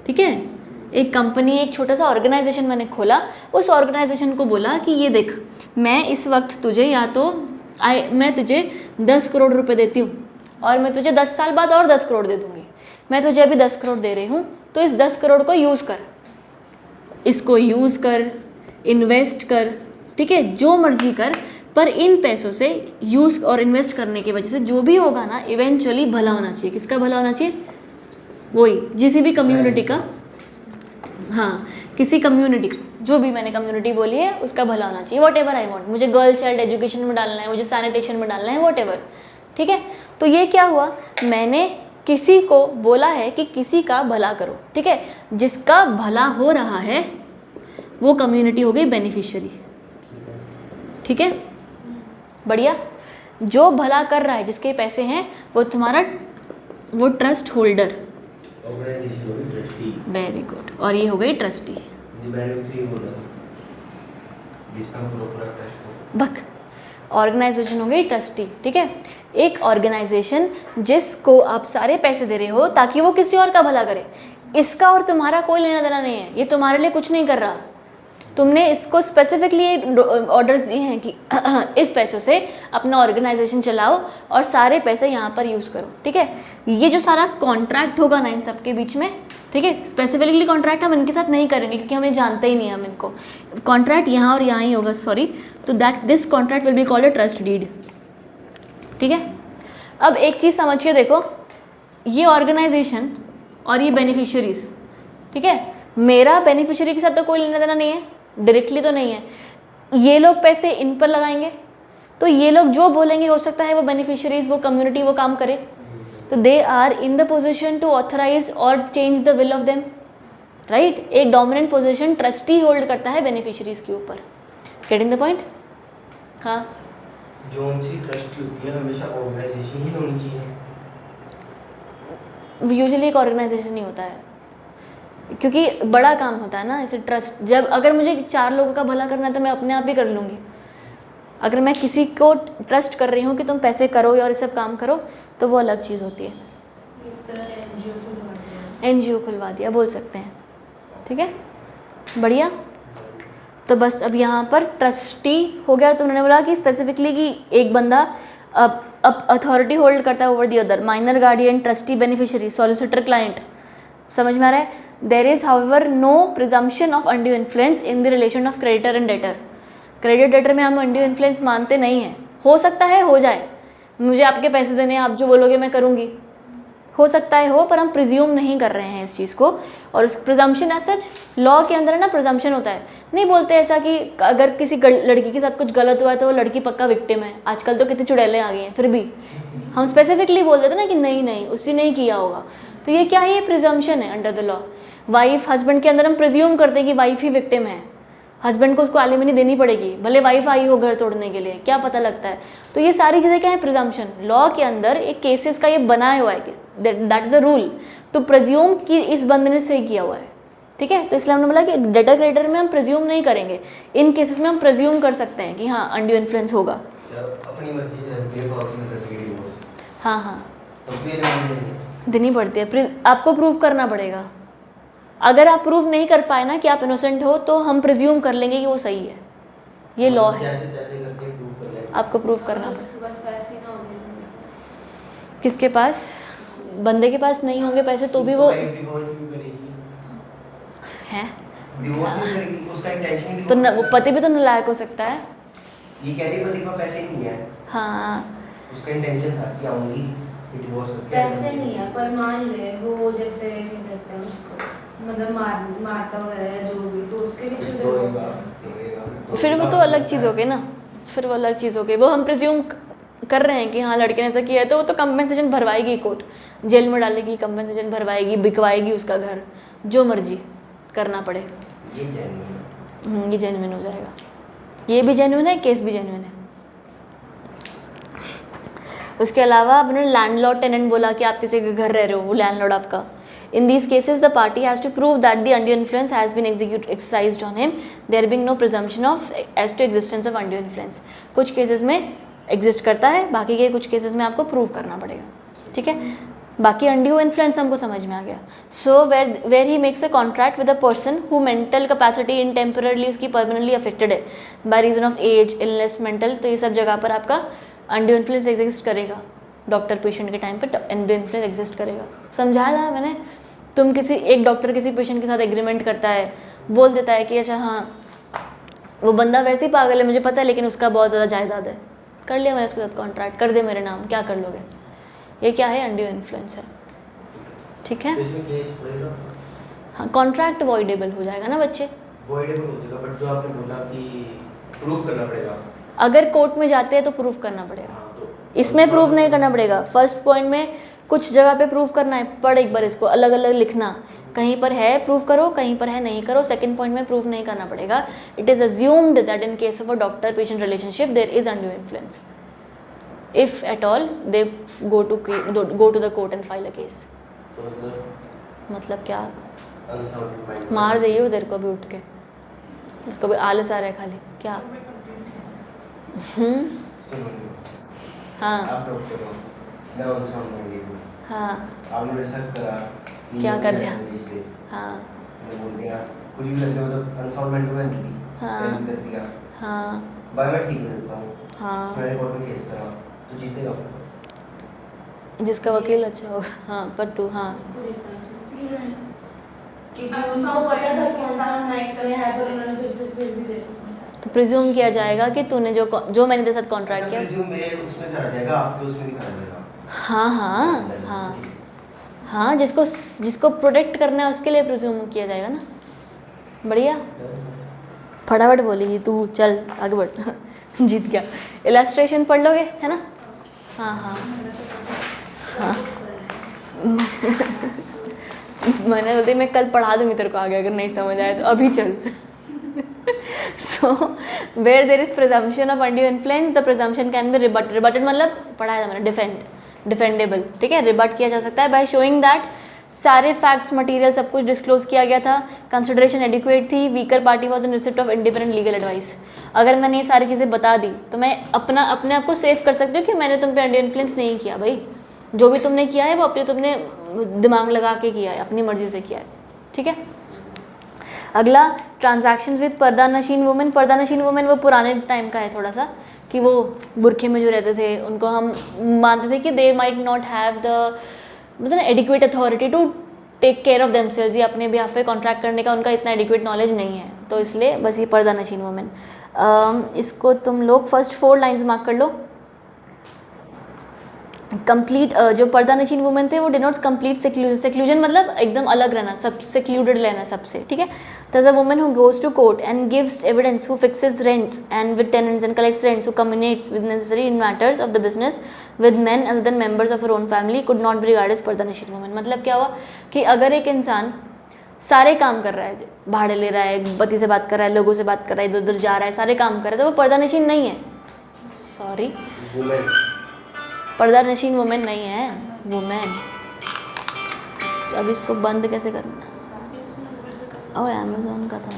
S1: ठीक है। एक कंपनी, एक छोटा सा ऑर्गेनाइजेशन मैंने खोला। उस ऑर्गेनाइजेशन को बोला कि ये देख, मैं इस वक्त तुझे या तो मैं तुझे 10 करोड़ रुपए देती हूँ और मैं तुझे 10 साल बाद और 10 करोड़ दे दूँगी। मैं तुझे अभी 10 करोड़ दे रही हूँ, तो इस 10 करोड़ को यूज़ कर, इसको यूज़ कर, इन्वेस्ट कर, ठीक है, जो मर्जी कर, पर इन पैसों से यूज़ और इन्वेस्ट करने की वजह से जो भी होगा ना, इवेंचुअली भला होना चाहिए। किसका भला होना चाहिए? वही जिसी भी कम्युनिटी का, हाँ किसी कम्युनिटी का, जो भी मैंने कम्युनिटी बोली है उसका भला होना चाहिए। वॉट एवर आई वॉन्ट, मुझे गर्ल चाइल्ड एजुकेशन में डालना है, मुझे सैनिटेशन में डालना है, वॉट एवर, ठीक है। तो ये क्या हुआ, मैंने किसी को बोला है कि किसी का भला करो, ठीक है। जिसका भला हो रहा है वो कम्युनिटी हो गई बेनिफिशियरी, ठीक है, बढ़िया। जो भला कर रहा है, जिसके पैसे हैं, वो तुम्हारा वो ट्रस्ट होल्डर,
S4: ऑर्गेनाइजेशन होगी ट्रस्टी।
S1: Very good. और ये हो गई ट्रस्टी,
S4: जी मैंने भी ये बोला जिस पर हम पूरा ट्रस्ट कर सकते
S1: बक। ऑर्गेनाइजेशन हो गई ट्रस्टी, ठीक है। एक ऑर्गेनाइजेशन जिसको आप सारे पैसे दे रहे हो ताकि वो किसी और का भला करे, इसका और तुम्हारा कोई लेना देना नहीं है, ये तुम्हारे लिए कुछ नहीं कर रहा। तुमने इसको स्पेसिफिकली ऑर्डर्स दिए हैं कि इस पैसों से अपना ऑर्गेनाइजेशन चलाओ और सारे पैसे यहाँ पर यूज़ करो, ठीक है। ये जो सारा कॉन्ट्रैक्ट होगा ना इन सब के बीच में, ठीक है, स्पेसिफिकली कॉन्ट्रैक्ट हम इनके साथ नहीं करेंगे क्योंकि हमें जानते ही नहीं है हम इनको। कॉन्ट्रैक्ट यहाँ और यहाँ ही होगा, सॉरी, तो that this contract will be called a trust deed, ठीक है। अब एक चीज़ समझ के देखो, ये ऑर्गेनाइजेशन और ये बेनिफिशियरीज, ठीक है, मेरा बेनिफिशियरी के साथ तो कोई लेना देना नहीं है, डायरेक्टली तो नहीं है। ये लोग पैसे इन पर लगाएंगे तो ये लोग जो बोलेंगे हो सकता है वो बेनिफिशियरीज, वो कम्युनिटी वो काम करे, तो they are in the position to authorise or change the will of them, right. एक डोमिनेंट पोजीशन ट्रस्टी होल्ड करता है बेनिफिशियरीज के ऊपर। Getting the point? हाँ,
S4: जो उनकी ट्रस्टी होती है हमेशा ऑर्गेनाइजेशन ही होनी चाहिए।
S1: यूजुअली एक ऑर्गेनाइजेशन ही होता है क्योंकि बड़ा काम होता है ना, ऐसे ट्रस्ट। जब अगर मुझे 4 लोगों का भला करना है तो मैं अपने आप ही कर लूँगी। अगर मैं किसी को ट्रस्ट कर रही हूँ कि तुम पैसे करो और ये सब काम करो तो वो अलग चीज़ होती है। NGO खुलवा दिया बोल सकते हैं, ठीक है, बढ़िया। तो बस अब यहाँ पर ट्रस्टी हो गया। तो उन्होंने बोला कि स्पेसिफिकली कि एक बंदा अब अथॉरिटी होल्ड करता है over the other, minor guardian, trustee, beneficiary, solicitor, client. समझ में आ रहा है? There is however no presumption of undue influence in the relation of creditor and debtor. Creditor में हम अनड्यू इन्फ्लुएंस मानते नहीं हैं। हो सकता है हो जाए, मुझे आपके पैसे देने हैं, आप जो बोलोगे मैं करूँगी, हो सकता है हो, पर हम प्रिज्यूम नहीं कर रहे हैं इस चीज़ को। और उस प्रिजम्पशन एज सच लॉ के अंदर ना प्रिजम्पशन होता है, नहीं बोलते ऐसा कि अगर किसी लड़की के साथ कुछ गलत हुआ है तो वो लड़की पक्का विक्टिम है। आजकल तो कितनी चुड़ैलें आ गई हैं, फिर भी हम स्पेसिफिकली बोल देते ना कि नहीं नहीं उसने नहीं किया होगा। तो ये क्या है, ये प्रिजम्पशन है under the law. Wife husband के अंदर हम प्रिज्यूम करते हैं कि वाइफ ही विक्टिम है, हस्बैंड को उसको एलिमनी देनी पड़ेगी, भले वाइफ आई हो घर तोड़ने के लिए, क्या पता लगता है। तो ये सारी चीज़ें क्या है, प्रिजम्पशन। लॉ के अंदर एक केसेस का ये बनाया हुआ है कि that is a rule to presume कि इस बंदे ने सही किया हुआ है, ठीक है। तो इसलिए हमने बोला कि डेटर क्रेडिटर में हम प्रिज्यूम नहीं करेंगे, इन केसेस में हम प्रिज्यूम कर सकते हैं कि हाँ अनड्यू इन्फ्लुएंस होगा।
S4: अपनी मर्जी से बेफालतू में करती है डिवोर्स,
S1: हाँ हाँ
S4: तो फिर नहीं
S1: देनी पड़ती है, आपको प्रूव करना पड़ेगा। अगर आप प्रूव नहीं कर पाए ना कि आप इनोसेंट हो तो हम प्रिज्यूम कर लेंगे कि वो सही है, ये लॉ है,
S4: जैसे तैसे करके प्रूव कर लेंगे।
S1: आपको प्रूव करना
S5: अगर
S1: पड़ेगा।
S5: उसके पास पैसे ना होंगे
S1: किसके पास, बंदे के पास नहीं होंगे पैसे तो भी वो
S4: डिवोर्स भी करेगी,
S1: हैं,
S4: डिवोर्स भी करेगी, उसका इंटेंशन भी
S1: तो वो पति भी तो नालायक हो सकता है।
S4: ये कह रही पति के पास पैसे नहीं है,
S1: हाँ
S4: उसका इंटेंशन था कि आऊंगी फिर डिवोर्स करके
S5: पैसे नहीं है, पर मान ले वो जैसे क्या कहते हैं उसको, मतलब मारता वगैरह है जो भी, तो उसके भी
S4: फिर
S5: चुड़ैल
S4: रोएगा,
S1: फिर वो तो अलग चीज़ हो गई ना, फिर वो अलग चीज़ हो गई। वो हम प्रिज्यूम कर रहे हैं कि हाँ लड़के ने ऐसा किया है तो वो तो कंपेंसेशन भरवाएगी, कोर्ट जेल में डालेगी, कंपेंसेशन भरवाएगी, बिकवाएगी उसका घर, जो मर्जी करना पड़े।
S4: ये जेन्युइन है।
S1: ये जेन्युइन हो जाएगा, ये भी जेन्युइन है, केस भी जेन्युइन है। उसके अलावा आपने लैंडलॉर्ड टेनेंट बोला कि आप किसी के घर रह रहे हो, वो लैंडलॉर्ड आपका। In these cases, the party has to prove that the undue influence has been exercised on him, there being no presumption of as to existence of undue influence. कुछ केसेस में एग्जिस्ट करता है, बाकी के कुछ cases में आपको prove करना पड़ेगा, ठीक है। बाकी undue influence हमको समझ में आ गया। So where he makes a contract with a person who mental capacity in temporarily उसकी permanently affected है by reason of age, illness, mental, तो ये सब जगह पर आपका undue influence एग्जिस्ट करेगा। डॉक्टर पेशेंट के टाइम पर undue influence एग्जिस्ट करेगा। समझाया था मैंने, तुम किसी एक डॉक्टर किसी पेशेंट के साथ एग्रीमेंट करता है, बोल देता है कि अच्छा हाँ वो बंदा वैसे ही पागल है मुझे पता है, लेकिन उसका बहुत ज़्यादा जायदाद है, कर लिया मैंने उसके साथ कॉन्ट्रैक्ट, कर दे मेरे नाम, क्या कर लोगे। ये क्या है, अनड्यू इन्फ्लुएंस है, ठीक है।
S4: तो इसमें केस होएगा,
S1: हाँ कॉन्ट्रैक्ट वॉइडेबल हो जाएगा ना बच्चे,
S4: वॉइडेबल हो जाएगा, बट जो आपने बोला कि प्रूफ करना पड़ेगा,
S1: अगर कोर्ट में जाते हैं तो प्रूफ करना पड़ेगा।
S4: हाँ तो
S1: इसमें प्रूफ नहीं करना पड़ेगा। फर्स्ट पॉइंट में कुछ जगह पे प्रूफ करना है, पढ़ एक बार इसको, अलग अलग लिखना, कहीं पर है प्रूफ करो, कहीं पर है नहीं करो। सेकंड पॉइंट में प्रूफ नहीं करना पड़ेगा। It is assumed that in case of a doctor patient relationship there is undue influence, if at all they go to the court and file a case.
S4: तो
S1: मतलब क्या,
S4: अनसाउंड माइंड
S1: मार दे उधर को भी उठ के, उसको भी आलस आ रहा है खाली क्या।
S4: सुनो,
S1: हाँ
S4: आप डॉक्टर हो, मैं अनसाउंड माइंड हूँ,
S1: हाँ
S4: आपने मेरे साथ करा कि
S1: क्या कर दिया?
S4: बेच दे,
S1: हाँ
S4: मैंने बोल दिया कुछ भी लगे मतलब अनसाउंड माइंड में दी,
S1: हाँ।
S4: सेंड कर दिया,
S1: हाँ
S4: बाय मैं ठीक हो सकता हूँ,
S1: हाँ,
S4: मैंने कोर्ट में केस करा तो जीतेगा।
S1: जिसका वकील अच्छा होगा। हाँ पर तू, हाँ
S5: क्योंकि उनको पता था कौन सा नाइट में है, पर उन्होंने फिर भी दे सकते।
S1: तो प्रिज्यूम किया जाएगा कि तूने जो मैंने तेरे साथ कॉन्ट्रैक्ट किया।
S4: प्रिज्यूम मेरे उसमें करा जाएगा, आपके उसमें नहीं करा जाएगा।
S1: हाँ हाँ हाँ हाँ, जिसको प्रोटेक्ट करना है उसके लिए प्रिज्यूम किया जाएगा ना। बढ़िया, फटाफट बोलेगी तू, चल आगे बढ़। जीत गया। इलस्ट्रेशन पढ़ लोगे है ना। हाँ हाँ हाँ मैंने बोलती मैं कल पढ़ा दूंगी तेरे को आगे, अगर नहीं समझ आए तो अभी चल। So where there is presumption of undue influence, the presumption can be rebutted मतलब पढ़ाया था मैंने, डिफेंडेबल, ठीक है। रिबट किया जा सकता है बाय शोइंग दैट सारे फैक्ट्स मटेरियल सब कुछ डिस्क्लोज किया गया था, कंसिडरेशन एडिक्वेट थी, weaker party was in receipt of independent legal advice. अगर मैंने ये सारी चीज़ें बता दी तो मैं अपने आप को सेव कर सकती हूँ कि मैंने तुम पे undue इन्फ्लुएंस नहीं किया। भाई जो भी तुमने किया है वो तुमने दिमाग लगा के किया है, अपनी मर्जी से किया है, ठीक है। अगला ट्रांजैक्शंस विद पर्दानशीन वुमेन। पर्दानशीन वुमेन वो पुराने टाइम का है थोड़ा सा, कि वो बुरखे में जो रहते थे उनको हम मानते थे कि they might not have the मतलब adequate authority to take care of themselves, या अपने बिहाफ पे कॉन्ट्रैक्ट करने का उनका इतना एडिक्वेट नॉलेज नहीं है। तो इसलिए बस ये पर्दा नशीन वुमेन। इसको तुम लोग फर्स्ट 4 लाइंस मार्क कर लो। कंप्लीट जो पर्दा नशीन वुमेन थे वो डिनोट्स कंप्लीट सेक्लूजन मतलब एकदम अलग रहना, सब सेक्लूडेड रहना सबसे, ठीक है। तो the woman who goes to court and gives evidence, who fixes rents and with tenants and collects rents, who communicates with necessary in matters of the business with men other than members of her own family could not be regarded as pardanashin woman. मतलब क्या हुआ कि अगर एक इंसान सारे काम कर रहा है, भाड़े ले रहा है, पति से बात कर रहा है, लोगों से बात कर रहा है, इधर उधर जा रहा है, सारे काम कर रहा है, तो वो पर्दा नशीन नहीं है। सॉरी,
S2: वुमेन
S1: पर्दा नशीन वुमेन नहीं है, वुमेन। तो अब इसको बंद कैसे करना? ओह अमेज़न का था,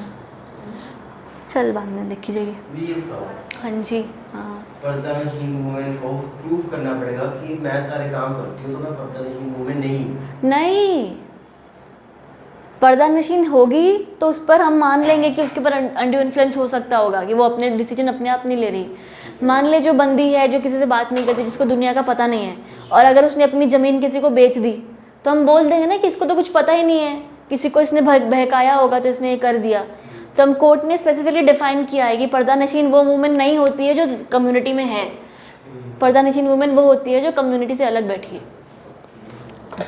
S1: चल बाद में देखी जाएगी।
S4: भी ये बताओ,
S1: हाँ जी, हाँ
S4: पर्दा नशीन वुमेन को प्रूव करना पड़ेगा कि मैं सारे काम करती हूँ तो मैं पर्दा नशीन वुमेन नहीं हूँ।
S1: नहीं, पर्दा नशीन होगी तो उस पर हम मान लेंगे कि उसके ऊपर अनड्यू इन्फ्लुएंस हो सकता होगा, कि वो अपने डिसीजन अपने आप नहीं ले रही। मान ले जो बंदी है जो किसी से बात नहीं करती, जिसको दुनिया का पता नहीं है, और अगर उसने अपनी ज़मीन किसी को बेच दी तो हम बोल देंगे ना कि इसको तो कुछ पता ही नहीं है, किसी को इसने बहकाया होगा तो इसने ये कर दिया। तो हम कोर्ट ने स्पेसिफिकली डिफाइन किया है कि पर्दा नशीन वो वुमेन नहीं होती है जो कम्युनिटी में है, पर्दा नशीन वुमेन वो होती है जो कम्युनिटी से अलग बैठी है।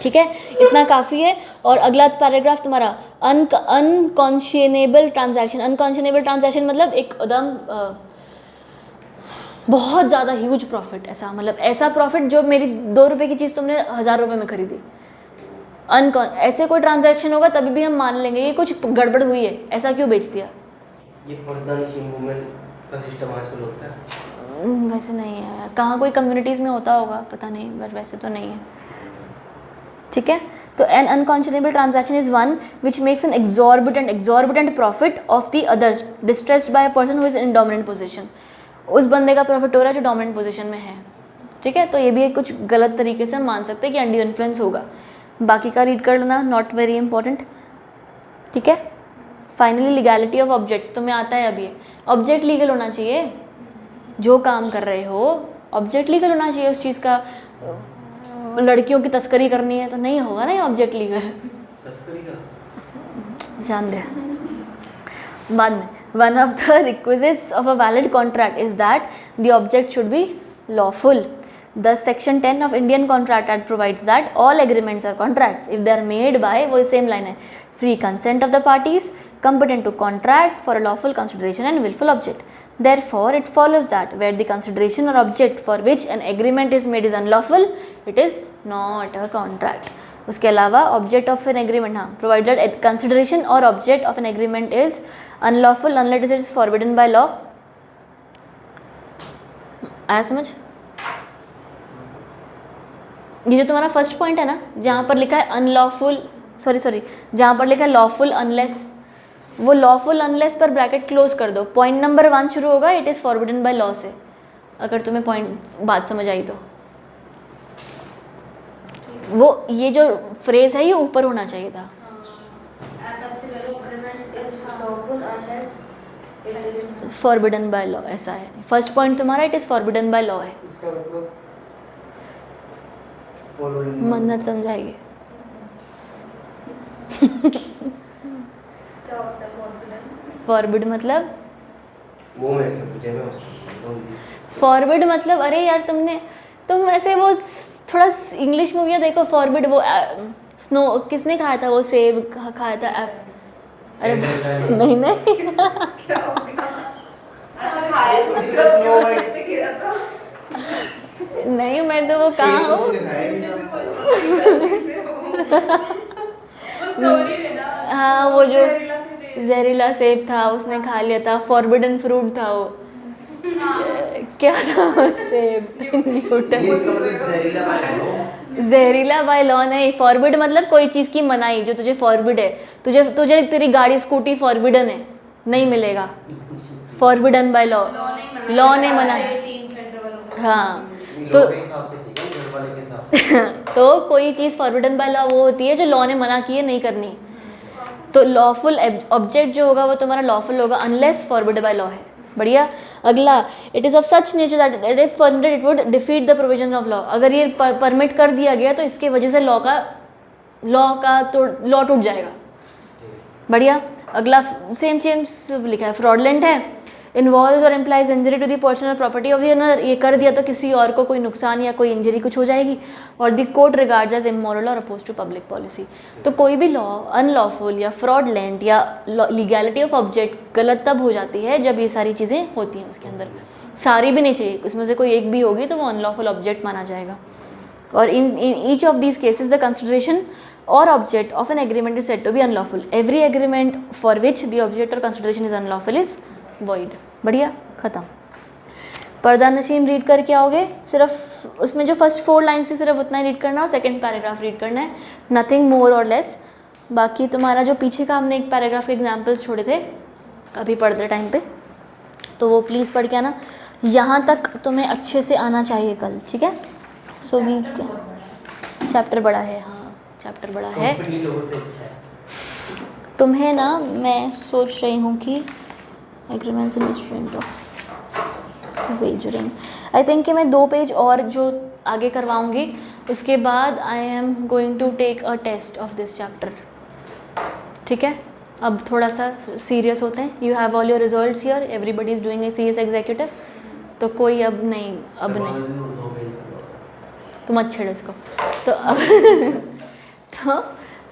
S1: ठीक है, इतना काफ़ी है। और अगला पैराग्राफ तुम्हारा अनकॉन्शनेबल ट्रांजैक्शन। अनकॉन्शनेबल ट्रांजैक्शन मतलब एकदम बहुत ज़्यादा ह्यूज प्रॉफिट, ऐसा मतलब ऐसा प्रॉफिट जो मेरी 2 रुपये की चीज़ तुमने 1000 रुपये में खरीदी। ऐसे कोई ट्रांजैक्शन होगा तभी भी हम मान लेंगे ये कुछ गड़बड़ हुई है, ऐसा क्यों बेच दिया।
S4: ये पर्दा नशीन वुमेन का सिस्टम आजकल होता है?
S1: वैसे नहीं है यार, कहाँ कोई कम्युनिटीज़ में होता होगा पता नहीं, बट वैसे तो नहीं है। ठीक है, तो an unconscionable transaction is one which makes an exorbitant profit of the others distressed by a person who is in dominant position. उस बंदे का प्रॉफिट हो रहा है जो डोमिनेंट पोजीशन में है। ठीक है, तो ये भी कुछ गलत तरीके से हम मान सकते हैं कि अनड्यू इन्फ्लुएंस होगा। बाकी का रीड कर लेना, नॉट वेरी इंपॉर्टेंट। ठीक है, फाइनली लीगैलिटी ऑफ ऑब्जेक्ट तुम्हें आता है। अभी ऑब्जेक्ट लीगल होना चाहिए, जो काम कर रहे हो ऑब्जेक्ट लीगल होना चाहिए उस चीज़ का। लड़कियों की तस्करी करनी है तो नहीं होगा ना ये ऑब्जेक्ट लीगल,
S4: तस्करी का
S1: जान दे बाद में। One of the requisites of a valid contract is that the object should be lawful. The Section 10 of Indian Contract Act provides that all agreements are contracts if they are made by, वो same line है, free consent of the parties competent to contract for a lawful consideration and willful object. Therefore, it follows that where the consideration or object for which an agreement is made is unlawful, it is not a contract. उसके अलावा object of an agreement, हाँ, provided consideration or object of an agreement is unlawful unless it is forbidden by law. आया समझ? ये जो तुम्हारा first point है ना, जहाँ पर लिखा है अनलॉफुल, सॉरी जहाँ पर लिखा है लॉफुल अनलेस, वो लॉफुल अनलेस पर ब्रैकेट क्लोज कर दो। पॉइंट नंबर 1 शुरू होगा it is forbidden by law से, अगर तुम्हें पॉइंट बात समझ आई तो। वो ये जो फ्रेज है ये ऊपर होना चाहिए था। फॉरबिडन बाय लॉ ऐसा है, फर्स्ट पॉइंट तुम्हारा it is forbidden by law है।
S4: इसका मतलब
S1: मन्नत समझाएगी। फॉरबिड मतलब
S4: वो मेरे से पूछे मैं
S1: फॉरबिड मतलब अरे यार तुम ऐसे वो थोड़ा इंग्लिश मूवियाँ देखो। फॉरबिड वो स्नो किसने खाया था, वो सेब खाया था अरे नहीं नहीं मैं तो वो कहाँ हूँ। हाँ वो जो जहरीला सेब था उसने खा लिया था, फॉरबिडन फ्रूट था वो, क्या था वो सेब, जहरीला बाय लॉ नहीं। फॉरबिड मतलब कोई चीज़ की मनाही, जो तुझे फॉरबिड है, तुझे तेरी गाड़ी स्कूटी फॉरबिडन है, नहीं मिलेगा। फॉरबिडन बाय लॉ, लॉ ने मना। हाँ तो कोई चीज़ फॉरबिडन बाय लॉ वो होती है जो लॉ ने मना की है नहीं करनी। तो लॉफुल ऑब्जेक्ट जो होगा वो तुम्हारा लॉफुल होगा अनलेस फॉरबिड बाय लॉ है। बढ़िया। अगला, it is of such nature that if permitted it would defeat the provision of law. अगर ये परमिट कर दिया गया तो इसके वजह से लॉ टूट जाएगा। बढ़िया। अगला सेम लिखा है, फ्रॉडलेंट है, इन्वॉल्व और implies injury to the personal property of the another, ये कर दिया तो किसी और को कोई नुकसान या कोई इंजरी कुछ हो जाएगी। और the court regards as immoral और अपोज टू पब्लिक पॉलिसी। तो कोई भी लॉ अनलॉफुल या फ्रॉडलेंट या लीगैलिटी ऑफ ऑब्जेक्ट गलत तब हो जाती है जब ये सारी चीज़ें होती हैं उसके अंदर। सारी भी नहीं चाहिए, इसमें से कोई एक भी होगी तो वो अनलॉफुल ऑब्जेक्ट माना जाएगा। और in each of these cases the consideration or object of an agreement is said to be unlawful. Every agreement for which the object or consideration is unlawful is void. बढ़िया, ख़त्म। पर्दा नशीन read करके आओगे, सिर्फ उसमें जो फर्स्ट 4 लाइन से सिर्फ उतना ही रीड करना और सेकंड पैराग्राफ रीड करना है, नथिंग मोर और लेस। बाकी तुम्हारा जो पीछे का हमने एक पैराग्राफ के एग्जाम्पल्स छोड़े थे अभी पढ़ते टाइम पे, तो वो प्लीज़ पढ़ के आना। यहाँ तक तुम्हें अच्छे से आना चाहिए कल, ठीक है। सो वीक चैप्टर बड़ा है, हाँ चैप्टर बड़ा है।
S4: कंपनी लोगों से अच्छा है।
S1: तुम्हें ना मैं सोच रही हूँ कि agreements and instrument of wagering, I think कि मैं 2 पेज और जो आगे करवाऊँगी उसके बाद I am going to take a test of this chapter, ठीक है। अब थोड़ा सा सीरियस होते हैं। You have all your results here, everybody is doing a CS executive, तो कोई अब नहीं तुम अच्छे इसको तो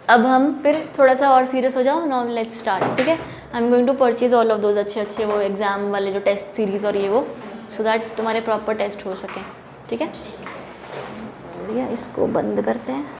S1: अब हम फिर थोड़ा सा और सीरियस हो जाओ। नाउ लेट्स स्टार्ट, ठीक है। I am going to purchase all of those अच्छे वो एग्ज़ाम वाले जो टेस्ट सीरीज़ और ये वो, सो दैट तुम्हारे प्रॉपर टेस्ट हो सकें, ठीक है। बढ़िया, इसको बंद करते हैं।